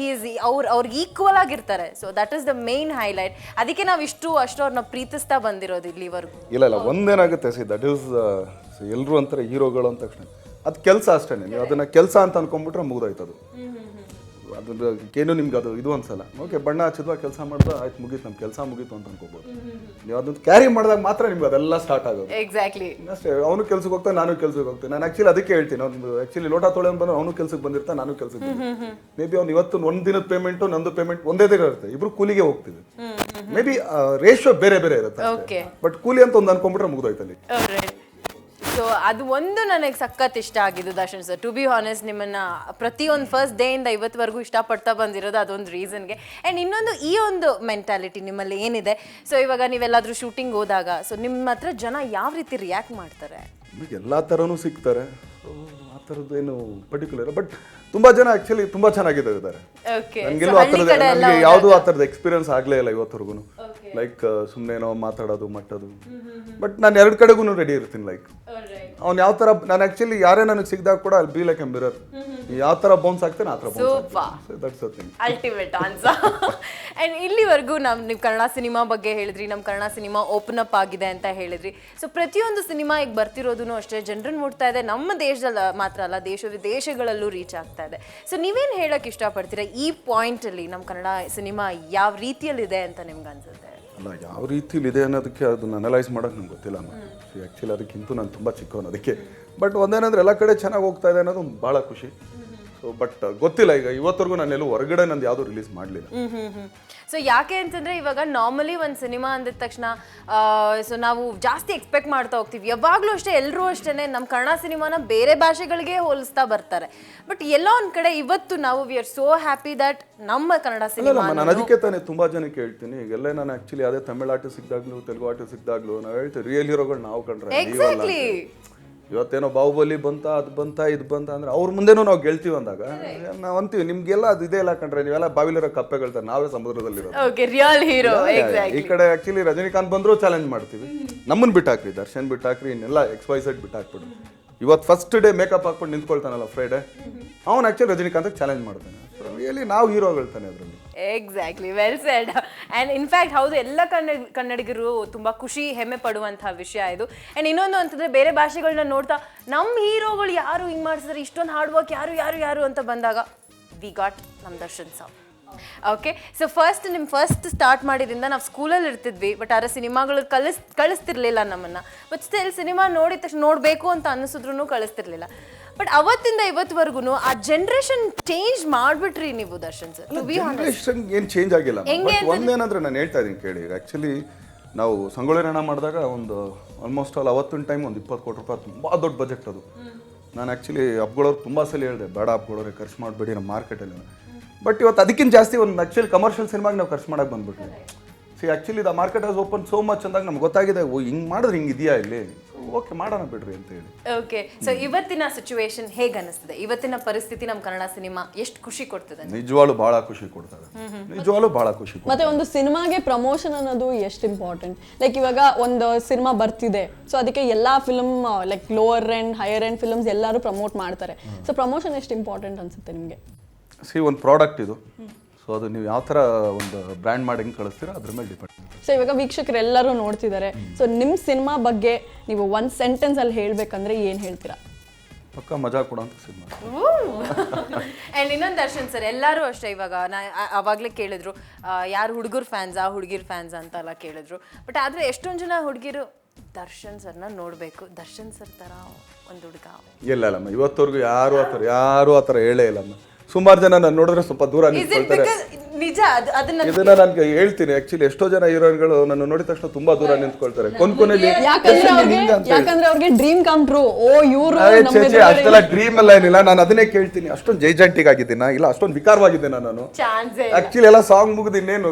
ಅವ್ರಿಗೆ ಈಕ್ವಲ್ ಆಗಿರ್ತಾರೆ. So that is the main highlight. ಅದಕ್ಕೆ ನಾವು ಅಷ್ಟು ಅವ್ರನ್ನ ಪ್ರೀತಿಸ್ತಾ ಬಂದಿರೋದು ಇಲ್ಲಿವರೆಗೂ. ಇಲ್ಲ ಒಂದೇನಾಗುತ್ತೆ, ದಟ್ ಈಸ್ ಎಲ್ಲರೂ ಅಂತಾರೆ ಹೀರೋಗಳು ಅಂದ ತಕ್ಷಣ ಅದು ಕೆಲಸ ಅಷ್ಟೇ. ನೀವು ಅದನ್ನ ಕೆಲಸ ಅಂತ ಅನ್ಕೊಂಡ್ಬಿಟ್ರೆ ಮುಗಿದೋಯ್ತು ಅದು. ಅದಕ್ಕೇನು ನಿಮ್ಗೆ ಅದು ಇದು ಅನ್ಸಲ್ಲ. ಓಕೆ, ಬಣ್ಣ ಹಚ್ಚಿದ್ವಾ, ಕೆಲಸ ಮಾಡಿದ್ವಾ, ಆಯ್ತು ಮುಗೀತು, ನಮ್ಮ ಕೆಲಸ ಮುಗೀತು ಅಂತ ಅನ್ಕೋಬೋದು. ನೀವು ಅದನ್ನ ಕ್ಯಾರಿ ಮಾಡಿದಾಗ ಮಾತ್ರ ನಿಮ್ಗೆ ಅದೆಲ್ಲ ಸ್ಟಾರ್ಟ್ ಆಗೋದು. ಎಕ್ಸಾಕ್ಟ್ಲಿ ಅಷ್ಟೇ. ಅವನು ಕೆಲ್ಸಕ್ಕೆ ಹೋಗ್ತಾನೆ, ನಾನು ಕೆಲ್ಸಕ್ಕೆ ಹೋಗ್ತೀನಿ. ನಾನು ಆಕ್ಚುಲಿ ಅದಕ್ಕೆ ಹೇಳ್ತೀನಿ, ಅವ್ನು ಆಕ್ಚುಲಿ ಲೋಟ ತೊಳೆ ಬಂದು ಅವನು ಕೆಲ್ಸಕ್ಕೆ ಬಂದಿರ್ತಾನೆ, ನಾನು ಕೆಲ್ಸಕ್ಕೆ ಬಂದಿರ್ತೀನಿ. ಮೇ ಬಿ ಅವ್ನು ಇವತ್ತು ಒಂದು ದಿನದ ಪೇಮೆಂಟು ನಂದು ಪೇಮೆಂಟ್ ಒಂದೇ ದಿನ ಇರುತ್ತೆ, ಇಬ್ರು ಕೂಲಿಗೆ ಹೋಗ್ತೀವಿ. ಮೇ ಬಿ ರೇಷಿಯೋ ಬೇರೆ ಬೇರೆ ಇರುತ್ತೆ, ಬಟ್ ಕೂಲಿ ಅಂತ ಒಂದು ಅನ್ಕೊಂಡ್ಬಿಟ್ರೆ ಮುಗಿದೋಯ್ತಲ್ಲಿ. ಸೊ ಅದು ಒಂದು ನನಗೆ ಸಖತ್ ಇಷ್ಟ ಆಗಿದ್ದು Darshan sir. To be honest, ನಿಮ್ಮನ್ನ ಪ್ರತಿಯೊಂದು ಫಸ್ಟ್ ಡೇ ಇಂದ ಇವತ್ತವರೆಗೂ ಇಷ್ಟಪಡ್ತಾ ಬಂದಿರೋದು ಅದೊಂದು ರೀಸನ್ಗೆ. ಆ್ಯಂಡ್ ಇನ್ನೊಂದು ಈ ಒಂದು ಮೆಂಟಾಲಿಟಿ ನಿಮ್ಮಲ್ಲಿ ಏನಿದೆ. ಸೊ ಇವಾಗ ನೀವೆಲ್ಲಾದರೂ ಶೂಟಿಂಗ್ ಹೋದಾಗ ಸೊ ನಿಮ್ಮ ಹತ್ರ ಜನ ಯಾವ ರೀತಿ ರಿಯಾಕ್ಟ್ ಮಾಡ್ತಾರೆ? ಎಲ್ಲ ಥರನೂ ಸಿಗ್ತಾರೆ. ಆ ಥರದ್ದು ಏನು ಪರ್ಟಿಕ್ಯುಲರ್, ಬಟ್ ತುಂಬಾ ಜನ ಆಕ್ಚುಲಿ ತುಂಬಾ ಚೆನ್ನಾಗಿದ್ದಾರೆ. ನನಗೆಲ್ಲೂ ಆ ಥರದ ನನಗೆ ಯಾವುದೂ ಆ ಥರದ ಎಕ್ಸ್ಪೀರಿಯನ್ಸ್ ಆಗಲೇ ಇಲ್ಲ ಇವತ್ತವರೆಗೂ. ಲೈಕ್ ಸುಮ್ಮನೆ ಏನೋ ಮಾತಾಡೋದು ಮಟ್ಟೋದು. ಬಟ್ ನಾನು ಎರಡು ಕಡೆಗೂ ರೆಡಿ ಇರ್ತೀನಿ. ಲೈಕ್ ಅವ್ನು ಯಾವ ಥರ, ನಾನು ಆ್ಯಕ್ಚುಲಿ ಯಾರೇ ನನಗೆ ಸಿಗ್ದಾಗ ಕೂಡ ಅಲ್ಲಿ ಬಿ ಲೈಕ್ ಎ ಮಿರರ್. ಯಾವ ಥರ ಬೌನ್ಸ್ ಆಗ್ತೇನೆ ಆ ಥರ ಬೌನ್ಸ್. Ultimate answer. ಆ್ಯಂಡ್ ಇಲ್ಲಿವರೆಗೂ ನೀವು ಕನ್ನಡ ಸಿನಿಮಾ ಬಗ್ಗೆ ಹೇಳಿದ್ರಿ, ನಮ್ಮ ಕನ್ನಡ ಸಿನಿಮಾ ಓಪನ್ ಅಪ್ ಆಗಿದೆ ಅಂತ ಹೇಳಿದ್ರಿ. ಸೊ ಪ್ರತಿಯೊಂದು ಸಿನಿಮಾ ಈಗ ಬರ್ತಿರೋದು ಅಷ್ಟೇ ಜನರನ್ನು ಮುಟ್ತಾ ಇದೆ. ನಮ್ಮ ದೇಶದಲ್ಲಿ ಮಾತ್ರ ಅಲ್ಲ, ದೇಶ ವಿದೇಶಗಳಲ್ಲೂ ರೀಚ್ ಆಗ್ತಾ ಇದೆ. ಸೊ ನೀವೇನು ಹೇಳಕ್ಕೆ ಇಷ್ಟಪಡ್ತೀರಾ ಈ ಪಾಯಿಂಟಲ್ಲಿ ನಮ್ಮ ಕನ್ನಡ ಸಿನಿಮಾ ಯಾವ ರೀತಿಯಲ್ಲಿದೆ ಅಂತ ನಿಮ್ಗೆ ಅನ್ಸುತ್ತೆ? ಅಲ್ಲ, ಯಾವ ರೀತಿಲಿದೆ ಅನ್ನೋದಕ್ಕೆ ಅದನ್ನ ಅನಲೈಸ್ ಮಾಡೋಕೆ ನಂಗೆ ಗೊತ್ತಿಲ್ಲ. ಆ್ಯಕ್ಚುಲಿ ಅದಕ್ಕಿಂತ ನಾನು ತುಂಬ ಚಿಕ್ಕವನು ಅದಕ್ಕೆ. ಬಟ್ ಒಂದೇನಂದ್ರೆ ಎಲ್ಲ ಕಡೆ ಚೆನ್ನಾಗಿ ಹೋಗ್ತಾ ಇದೆ ಅನ್ನೋದು ಭಾಳ ಖುಷಿ. ಸೊ ಬಟ್ ಗೊತ್ತಿಲ್ಲ, ಈಗ ಇವತ್ತರೆಗೂ ನಾನು ಎಲ್ಲೂ ಹೊರಗಡೆ ನಂದು ಯಾವುದೂ ರಿಲೀಸ್ ಮಾಡಲಿಲ್ಲ. ಸೊ ಯಾಕೆ ಅಂತಂದರೆ ಇವಾಗ ನಾರ್ಮಲಿ ಒಂದು ಸಿನಿಮಾ ಅಂದಿದ ತಕ್ಷಣ ಸೊ ನಾವು ಜಾಸ್ತಿ ಎಕ್ಸ್ಪೆಕ್ಟ್ ಮಾಡ್ತಾ ಹೋಗ್ತೀವಿ. ಯಾವಾಗಲೂ ಅಷ್ಟೇ, ಎಲ್ಲರೂ ಅಷ್ಟೇ ನಮ್ಮ ಕನ್ನಡ ಸಿನಿಮಾನ ಬೇರೆ ಭಾಷೆಗಳಿಗೆ ಹೋಲಿಸ್ತಾ ಬರ್ತಾರೆ. ಬಟ್ ಎಲ್ಲೋ ಒಂದು ಕಡೆ ಇವತ್ತು ನಾವು we are so happy that ನಮ್ಮ ಕನ್ನಡ ಸಿನಿಮಾ. ನಾನು ಅದಕ್ಕೆ ತಾನೇ ತುಂಬ ಜನಕ್ಕೆ ಹೇಳ್ತೀನಿ. ಈಗೆಲ್ಲ ನಾನು ಆ್ಯಕ್ಚುಲಿ ಅದೇ ತಮಿಳು ಆರ್ಟಿಸ್ಟ್ ಸಿಕ್ಕಿದಾಗ್ಲೂ ತೆಲುಗು ಆರ್ಟಿಸ್ಟ್ ಸಿಕ್ಕಿದಾಗ್ಲೂ ನಾವು ಹೇಳ್ತೀವಿ ರಿಯಲ್ ಹೀರೋಗಳು ನಾವು ಕಂಡ್ರೆ. ಎಕ್ಸಾಕ್ಟ್ಲಿ. ಇವತ್ತೇನೋ ಬಾಹುಬಲಿ ಬಂತ, ಅದು ಬಂತ, ಇದು ಬಂತ ಅಂದ್ರೆ ಅವ್ರ ಮುಂದೆನೂ ನಾವು ಗೆಲ್ತೀವಿ ಅಂದಾಗ ನಾವು ಅಂತೀವಿ ನಿಮ್ಗೆಲ್ಲ ಅದು ಇದೆ ಇಲ್ಲ ಕಂಡ್ರೆ, ನೀವೆಲ್ಲ ಬಾವಿಲಿರೋ ಕಪ್ಪೆಗಳ್ತಾರೆ, ನಾವೇ ಸಮುದ್ರದಲ್ಲಿರೋ. ಈ ಕಡೆ ಆಕ್ಚುಲಿ ರಜನಿಕಾಂತ್ ಬಂದ್ರು ಚಾಲೆಂಜ್ ಮಾಡ್ತೀವಿ, ನಮ್ಮನ್ನ ಬಿಟ್ಟಾಕ್ರಿ, ದರ್ಶನ್ ಬಿಟ್ಟಾಕ್ರಿ, ಇನ್ನೆಲ್ಲ XYZ ಬಿಟ್ಟಾಕ್ಬಿಡು. ಇವತ್ತು ಫಸ್ಟ್ ಡೇ ಮೇಕಪ್ ಹಾಕ್ಬಿಟ್ಟು ನಿಂತ್ಕೊಳ್ತಾನಲ್ಲ ಫ್ರೈಡೆ, ಅವ್ನು ಆಕ್ಚುಲಿ ರಜನಿಕಾಂತ್ ಚಾಲೆಂಜ್ ಮಾಡ್ತಾನೆ. ರಿಯಲಿ ನಾವು ಹೀರೋಗಳ್ತಾನೆ ಅದರಲ್ಲಿ. Exactly, well shed. And in fact ಹೌದು, ಎಲ್ಲ ಕನ್ನಡಿಗರು ತುಂಬ ಖುಷಿ ಹೆಮ್ಮೆ ಪಡುವಂತಹ ವಿಷಯ ಇದು. ಆ್ಯಂಡ್ ಇನ್ನೊಂದು ಅಂತಂದರೆ ಬೇರೆ ಭಾಷೆಗಳನ್ನ ನೋಡ್ತಾ ನಮ್ಮ ಹೀರೋಗಳು ಯಾರು ಹಿಂಗೆ ಮಾಡಿಸಿದ್ರೆ, ಇಷ್ಟೊಂದು ಹಾರ್ಡ್ ವರ್ಕ್ ಯಾರು ಅಂತ ಬಂದಾಗ ವಿ ಗಾಟ್ ನಮ್ಮ ದರ್ಶನ್ ಸಾವ್. ಓಕೆ, ಸೊ ಫಸ್ಟ್ ಸ್ಟಾರ್ಟ್ ಮಾಡಿದ್ರಿಂದ ನಾವು ಸ್ಕೂಲಲ್ಲಿ ಇರ್ತಿದ್ವಿ, ಬಟ್ ಆದ್ರೆ ಸಿನಿಮಾಗಳು ಕಳಿಸ್ತಿರ್ಲಿಲ್ಲ ನಮ್ಮನ್ನು. ಬಟ್ ಸ್ಟಿಲ್ ಸಿನಿಮಾ ನೋಡಿದ ತಕ್ಷಣ ನೋಡಬೇಕು ಅಂತ ಅನ್ನಿಸಿದ್ರು ಕಳಿಸ್ತಿರ್ಲಿಲ್ಲ. ಬಟ್ ಅವತ್ತಿಂದ ಇವತ್ತವರೆಗೂ ಆ ಜನರೇಷನ್ ಚೇಂಜ್ ಮಾಡ್ಬಿಟ್ರಿ ನೀವು ದರ್ಶನ್ ಸರ್. ಜನರೇಷನ್ ಏನು ಚೇಂಜ್ ಆಗಿಲ್ಲ. ಒಂದೇನಂದ್ರೆ ನಾನು ಹೇಳ್ತಾ ಇದ್ದೀನಿ ಕೇಳಿ. ಆ್ಯಕ್ಚುಲಿ ನಾವು ಸಂಗೊಳ್ಳಿ ರಾಯಣ್ಣ ಮಾಡಿದಾಗ ಒಂದು ಆಲ್ಮೋಸ್ಟ್ ಆಲ್ ಅವತ್ತಿನ ಟೈಮ್ ಒಂದು 20 ಕೋಟಿ ರೂಪಾಯಿ ತುಂಬ ದೊಡ್ಡ ಬಜೆಟ್ ಅದು. ನಾನು ಆ್ಯಕ್ಚುಲಿ ಹಬ್ಗಳವ್ರು ತುಂಬ ಸಲ ಹೇಳಿದೆ, ಬೇಡ ಹಬ್ಗಳವ್ರೆ ಖರ್ಚು ಮಾಡಬೇಡಿ ನಮ್ಮ ಮಾರ್ಕೆಟಲ್ಲಿ. ಬಟ್ ಇವತ್ತು ಅದಕ್ಕಿಂತ ಜಾಸ್ತಿ ಒಂದು ಆ್ಯಕ್ಚುಲಿ ಕಮರ್ಷಿಯಲ್ ಸಿನಿಮಾಗೆ ನಾವು ಖರ್ಚು ಮಾಡೋಕೆ ಬಂದ್ಬಿಟ್ವಿ. Actually the market has open so much ಅಂದಾಗ ನಮ್ಗೆ ಗೊತ್ತಾಗಿದೆ, ಹಿಂಗೆ ಮಾಡಿದ್ರೆ ಹಿಂಗೆ ಇದೆಯಾ ಇಲ್ಲಿ, ಓಕೆ ಮಾಡೋಣ ಬಿಡ್ರಿ ಅಂತ ಹೇಳಿ. ಓಕೆ, ಸೊ ಇವತ್ತಿನ ಸಿಚುವೇಶನ್ ಹೇಗೆ ಅನಿಸ್ತದೆ? ಇವತ್ತಿನ ಪರಿಸ್ಥಿತಿ ನಮ್ಮ ಕನ್ನಡ ಸಿನಿಮಾ ಎಷ್ಟು ಖುಷಿ ಕೊಡ್ತದೆ? ನಿಜವಾಗ್ಲೂ ಭಾಳ ಖುಷಿ ಕೊಡ್ತದೆ, ನಿಜವಾಗ್ಲೂ ಭಾಳ ಖುಷಿ. ಮತ್ತೆ ಒಂದು ಸಿನಿಮಾಗೆ ಪ್ರಮೋಷನ್ ಅನ್ನೋದು ಎಷ್ಟು ಇಂಪಾರ್ಟೆಂಟ್. ಲೈಕ್ ಇವಾಗ ಒಂದು ಸಿನಿಮಾ ಬರ್ತಿದೆ, ಸೊ ಅದಕ್ಕೆ ಎಲ್ಲಾ film like lower end higher end films ಎಲ್ಲರೂ ಪ್ರಮೋಟ್ ಮಾಡ್ತಾರೆ. ಸೊ ಪ್ರಮೋಷನ್ ಎಷ್ಟು ಇಂಪಾರ್ಟೆಂಟ್ ಅನ್ಸುತ್ತೆ ನಿಮಗೆ? ಒಂದು ಪ್ರಾಡಕ್ಟ್ ಇದು, ಸೊ ಅದು ನೀವು ಯಾವ ಥರ ಒಂದು ಬ್ರ್ಯಾಂಡ್ ಮಾಡಿ ಹೆಂಗೆ ಕಳಿಸ್ತೀರಾ ಅದ್ರ ಮೇಲೆ ಡಿಪೆಂಡ್. ಸೊ ಇವಾಗ ವೀಕ್ಷಕರು ಎಲ್ಲರೂ ನೋಡ್ತಿದ್ದಾರೆ, ಸೊ ನಿಮ್ಮ ಸಿನಿಮಾ ಬಗ್ಗೆ ನೀವು ಒಂದು ಸೆಂಟೆನ್ಸ್ ಅಲ್ಲಿ ಹೇಳ್ಬೇಕಂದ್ರೆ ಏನು ಹೇಳ್ತೀರಾ? ಪಕ್ಕ ಮಜಾ ಕೊಡೋಂಥ ಸಿನಿಮಾ. ಆ್ಯಂಡ್ ಇನ್ನೊಂದು ದರ್ಶನ್ ಸರ್, ಎಲ್ಲರೂ ಅಷ್ಟೇ ಇವಾಗ ಆವಾಗಲೇ ಕೇಳಿದ್ರು ಯಾರು ಹುಡುಗರು ಫ್ಯಾನ್ಸಾ ಹುಡುಗಿರ್ ಫ್ಯಾನ್ಸ್ ಅಂತೆಲ್ಲ ಕೇಳಿದ್ರು. ಬಟ್ ಆದರೆ ಎಷ್ಟೊಂದು ಜನ ಹುಡುಗಿರು ದರ್ಶನ್ ಸರ್ನ ನೋಡಬೇಕು, ದರ್ಶನ್ ಸರ್ ಥರ ಒಂದು ಹುಡುಗ ಇಲ್ಲಮ್ಮ, ಇವತ್ತವರೆಗೂ ಯಾರು ಆ ಥರ ಹೇಳೇ ಇಲ್ಲಮ್ಮ. ಸುಮಾರು ಜನ ನಾನು ನೋಡಿದ್ರೆ ಸ್ವಲ್ಪ ದೂರ ನಿಂತ್ಕೊಳ್ತಾರೆ. ನಿಜ ಅದನ್ನ ಇದನ್ನ ನಾನು ಹೇಳ್ತೀನಿ. ಆಕ್ಚುಲಿ ಎಷ್ಟೋ ಜನ ಹೀರೋಯಿನ್ಗಳು ನನ್ನ ನೋಡಿದ ತಕ್ಷಣ ತುಂಬಾ ದೂರ ನಿಂತ್ಕೊಳ್ತಾರೆ. ಕೊನೆಯಲ್ಲಿ ಯಾಕಂದ್ರೆ ಅವ್ರಿಗೆ ಡ್ರೀಮ್ ಕಮ್ ಟ್ರೂ. ಓ ಇವ್ರು ಅಷ್ಟೆಲ್ಲ ಡ್ರೀಮ್ ಎಲ್ಲ ಏನಿಲ್ಲ. ನಾನು ಅದನ್ನೇ ಕೇಳ್ತೀನಿ, ಅಷ್ಟೊಂದು ಜೈಜಾಂಟಿಕ್ ಆಗಿದ್ದೀನ ಇಲ್ಲ ಅಷ್ಟೊಂದು ವಿಕಾರವಾಗಿದ್ದೇನೆ ನಾನು? ಚಾನ್ಸೇ ಆಕ್ಚುಲಿ ಎಲ್ಲ ಸಾಂಗ್ ಮುಗಿದು ಇನ್ನೇನು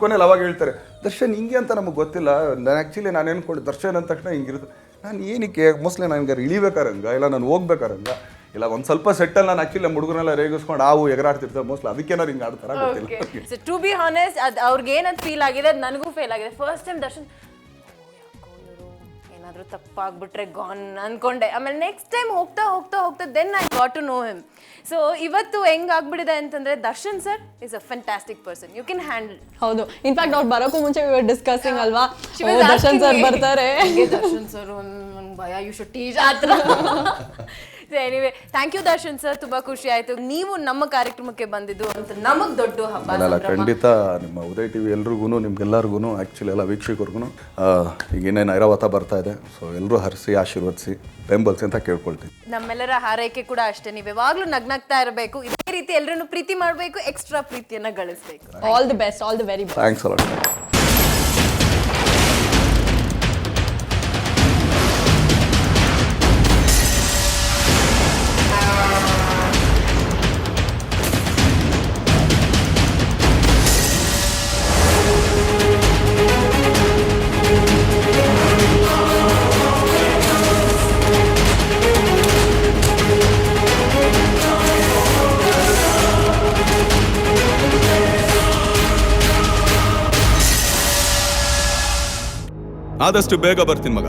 ಕೊನೆಯಲ್ಲಿ ಅವಾಗ ಹೇಳ್ತಾರೆ ದರ್ಶನ್ ಹಿಂಗೆ ಅಂತ ನಮಗೆ ಗೊತ್ತಿಲ್ಲ. ನಾನು ಆಕ್ಚುಲಿ ನಾನು ಏನ್ಕೊಂಡು ದರ್ಶನ್ ಅಂದ ತಕ್ಷಣ ಹಿಂಗಿರುತ್ತೆ. ನಾನು ಏನಕ್ಕೆ ಮೋಸ್ಟ್ಲಿ ನನಗೆ ಇಳಿಬೇಕಾರಂಗ ಇಲ್ಲ ನಾನು ಹೋಗ್ಬೇಕಾರಂಗ ಇಲ್ಲ ಒಂದು ಸ್ವಲ್ಪ ಸೆಟ್ಟಲ್ಲಿ ನಾನು ಆಕ್ಚುಲಿ ನಮ್ಮ ಹುಡುಗರೆಲ್ಲ ರೇಗಿಸ್ಕೊಂಡು ಆವು ಎಗರಾಡ್ತಿರ್ತಾರೆ. ಮೋಸ್ಟ್ಲಿ ಅದಕ್ಕೇನಾರು ಹಿಂಗೆ ಆಡ್ತಾರ ಗೊತ್ತಿಲ್ಲ. ಸೊ ಟು ಬಿ ಹಾನೆಸ್ಟ್ ಅವ್ರಿಗೆ ಏನಂತ ಫೀಲ್ ಆಗಿದೆ ಅದು ನನಗೂ ಫೀಲ್ ಆಗಿದೆ. ಫಸ್ಟ್ ಟೈಮ್ ದರ್ಶನ್ ಏನಾದರೂ ತಪ್ಪಾಗ್ಬಿಟ್ರೆ ಗಾನ್ ಅನ್ಕೊಂಡೆ. ಆಮೇಲೆ ನೆಕ್ಸ್ಟ್ ಟೈಮ್ ಹೋಗ್ತಾ ಹೋಗ್ತಾ ಹೋಗ್ತಾ then I got to know him. So ಇವತ್ತು ಹೆಂಗ್ ಆಗ್ಬಿಟ್ಟಿದೆ ಅಂತಂದ್ರೆ Darshan sir is a fantastic person. You can handle. ಹೌದು, ಇನ್ಫ್ಯಾಕ್ಟ್ ಅವ್ರು ಬರೋಕ್ಕೂ ಮುಂಚೆ ಡಿಸ್ಕಸಿಂಗ್ ಅಲ್ವಾ, She was Darshan asking sir me, ಬರ್ತಾರೆ. ದರ್ಶನ್ ಸರ್ ಒಂದು ಭಯ, ಯು ಶುಡ್ ಟೀಚ್ ಆತ್ರ. Anyway thank you Darshan sir, ತುಂಬಾ ಖುಷಿ ಆಯ್ತು ನೀವು ನಮ್ಮ ಕಾರ್ಯಕ್ರಮಕ್ಕೆ ಬಂದಿದ್ದು ಅಂತ ನಮಗ್ ದೊಡ್ಡ ಹಬ್ಬ. ಅಲ್ಲ ಖಂಡಿತ ನಿಮ್ಮ ಉದಯ್ ಟಿವಿ ಎಲ್ರಿಗೂ ನಿಮ್ಗೆಲ್ಲರಿಗೂ ಆ್ಯಕ್ಚುಲಿ ಎಲ್ಲ ವೀಕ್ಷಕರಿಗೂ ಈಗ ಇನ್ನೇನು ಐರಾವತ ಬರ್ತಾ ಇದೆ. ಸೊ ಎಲ್ಲರೂ ಹರಿಸಿ ಆಶೀರ್ವದಿಸಿ ಬೆಂಬಲಿಸಿ ಅಂತ ಕೇಳ್ಕೊಳ್ತೀನಿ. ನಮ್ಮೆಲ್ಲರ ಹಾರೈಕೆ ಕೂಡ ಅಷ್ಟೇ, ನೀವು ಯಾವಾಗ್ಲೂ ನಗ್ನಗ್ತಾ ಇರಬೇಕು, ಇದೇ ರೀತಿ ಎಲ್ಲರನ್ನು ಪ್ರೀತಿ ಮಾಡಬೇಕು, ಎಕ್ಸ್ಟ್ರಾ ಪ್ರೀತಿಯನ್ನ ಗಳಿಸಬೇಕು. All the best, all the very best. Thanks a lot. ಆದಷ್ಟು ಬೇಗ ಬರ್ತೀನಿ ಮಗ.